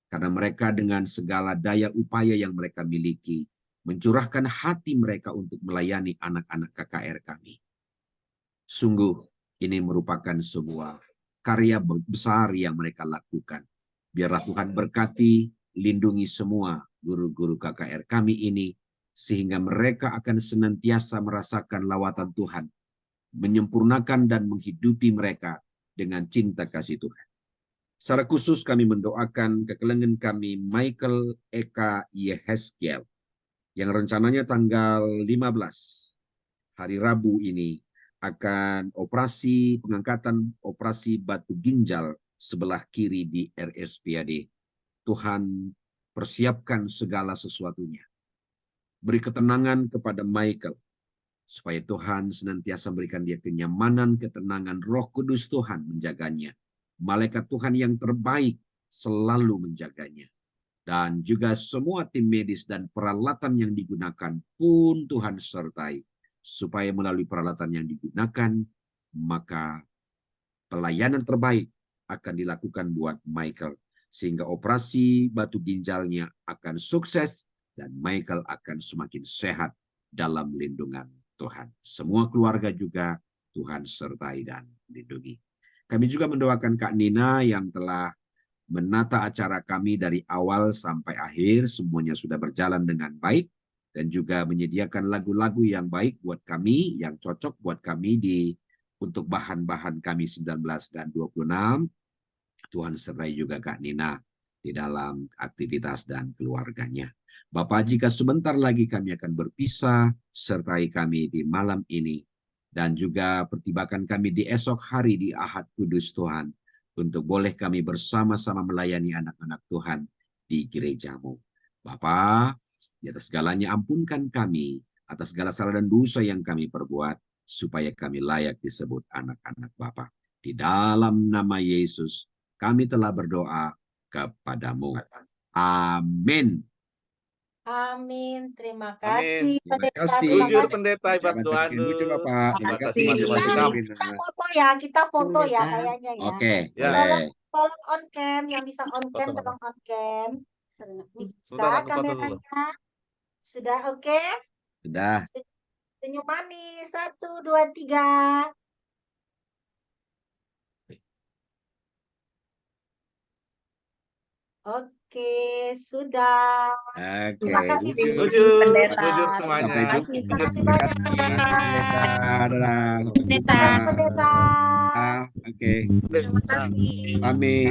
Karena mereka dengan segala daya upaya yang mereka miliki, mencurahkan hati mereka untuk melayani anak-anak KKR kami. Sungguh, ini merupakan sebuah karya besar yang mereka lakukan. Biarlah Tuhan berkati, lindungi semua guru-guru KKR kami ini, sehingga mereka akan senantiasa merasakan lawatan Tuhan, menyempurnakan dan menghidupi mereka dengan cinta kasih Tuhan. Secara khusus kami mendoakan kekelengan kami Michael Eka Yehezkiel, yang rencananya tanggal 15, hari Rabu ini, akan pengangkatan operasi batu ginjal sebelah kiri di RSPAD. Tuhan persiapkan segala sesuatunya. Beri ketenangan kepada Michael, supaya Tuhan senantiasa memberikan dia kenyamanan, ketenangan, Roh Kudus Tuhan menjaganya. Malaikat Tuhan yang terbaik selalu menjaganya. Dan juga semua tim medis dan peralatan yang digunakan pun Tuhan sertai. Supaya melalui peralatan yang digunakan, maka pelayanan terbaik akan dilakukan buat Michael. Sehingga operasi batu ginjalnya akan sukses dan Michael akan semakin sehat dalam lindungan Tuhan. Semua keluarga juga Tuhan sertai dan lindungi. Kami juga mendoakan Kak Nina yang telah menata acara kami dari awal sampai akhir. Semuanya sudah berjalan dengan baik. Dan juga menyediakan lagu-lagu yang baik buat kami, yang cocok buat kami untuk bahan-bahan kami 19 dan 26. Tuhan sertai juga Kak Nina di dalam aktivitas dan keluarganya. Bapak, jika sebentar lagi kami akan berpisah, sertai kami di malam ini. Dan juga pertibakan kami di esok hari di Ahad Kudus Tuhan, untuk boleh kami bersama-sama melayani anak-anak Tuhan di gerejamu. Bapa, di atas segalanya ampunkan kami atas segala salah dan dosa yang kami perbuat, supaya kami layak disebut anak-anak Bapa. Di dalam nama Yesus, kami telah berdoa kepadamu. Amin. Amin. Terima Amin. kasih, Terima Pendeta. kasih. Terima Bujur kasih. pendeta Ibas Ucapan doa terima kasih, Bapak. Terima Terima kasih kasih masing-masing Kita, kamu. kita foto ya, kita foto ya Pendeta. kayaknya ya. Oke, Ya. boleh. Tolong on cam, yang bisa on cam Foto, tolong on cam. Sebentar, Buka aku foto dulu. kameranya. Sudah oke? Sudah. Senyum manis. 1, 2, 3. Oke, sudah. Oke. Terima kasih Bujur. Bujur, Pendeta. bujur Terima semuanya. Sampai jumpa. kasih. Terima kasih banyak, Terima kasih. Pendeta. Dadah. Sampai Pendeta. jumpa. Pendeta. Oke. Terima kasih. Pamit.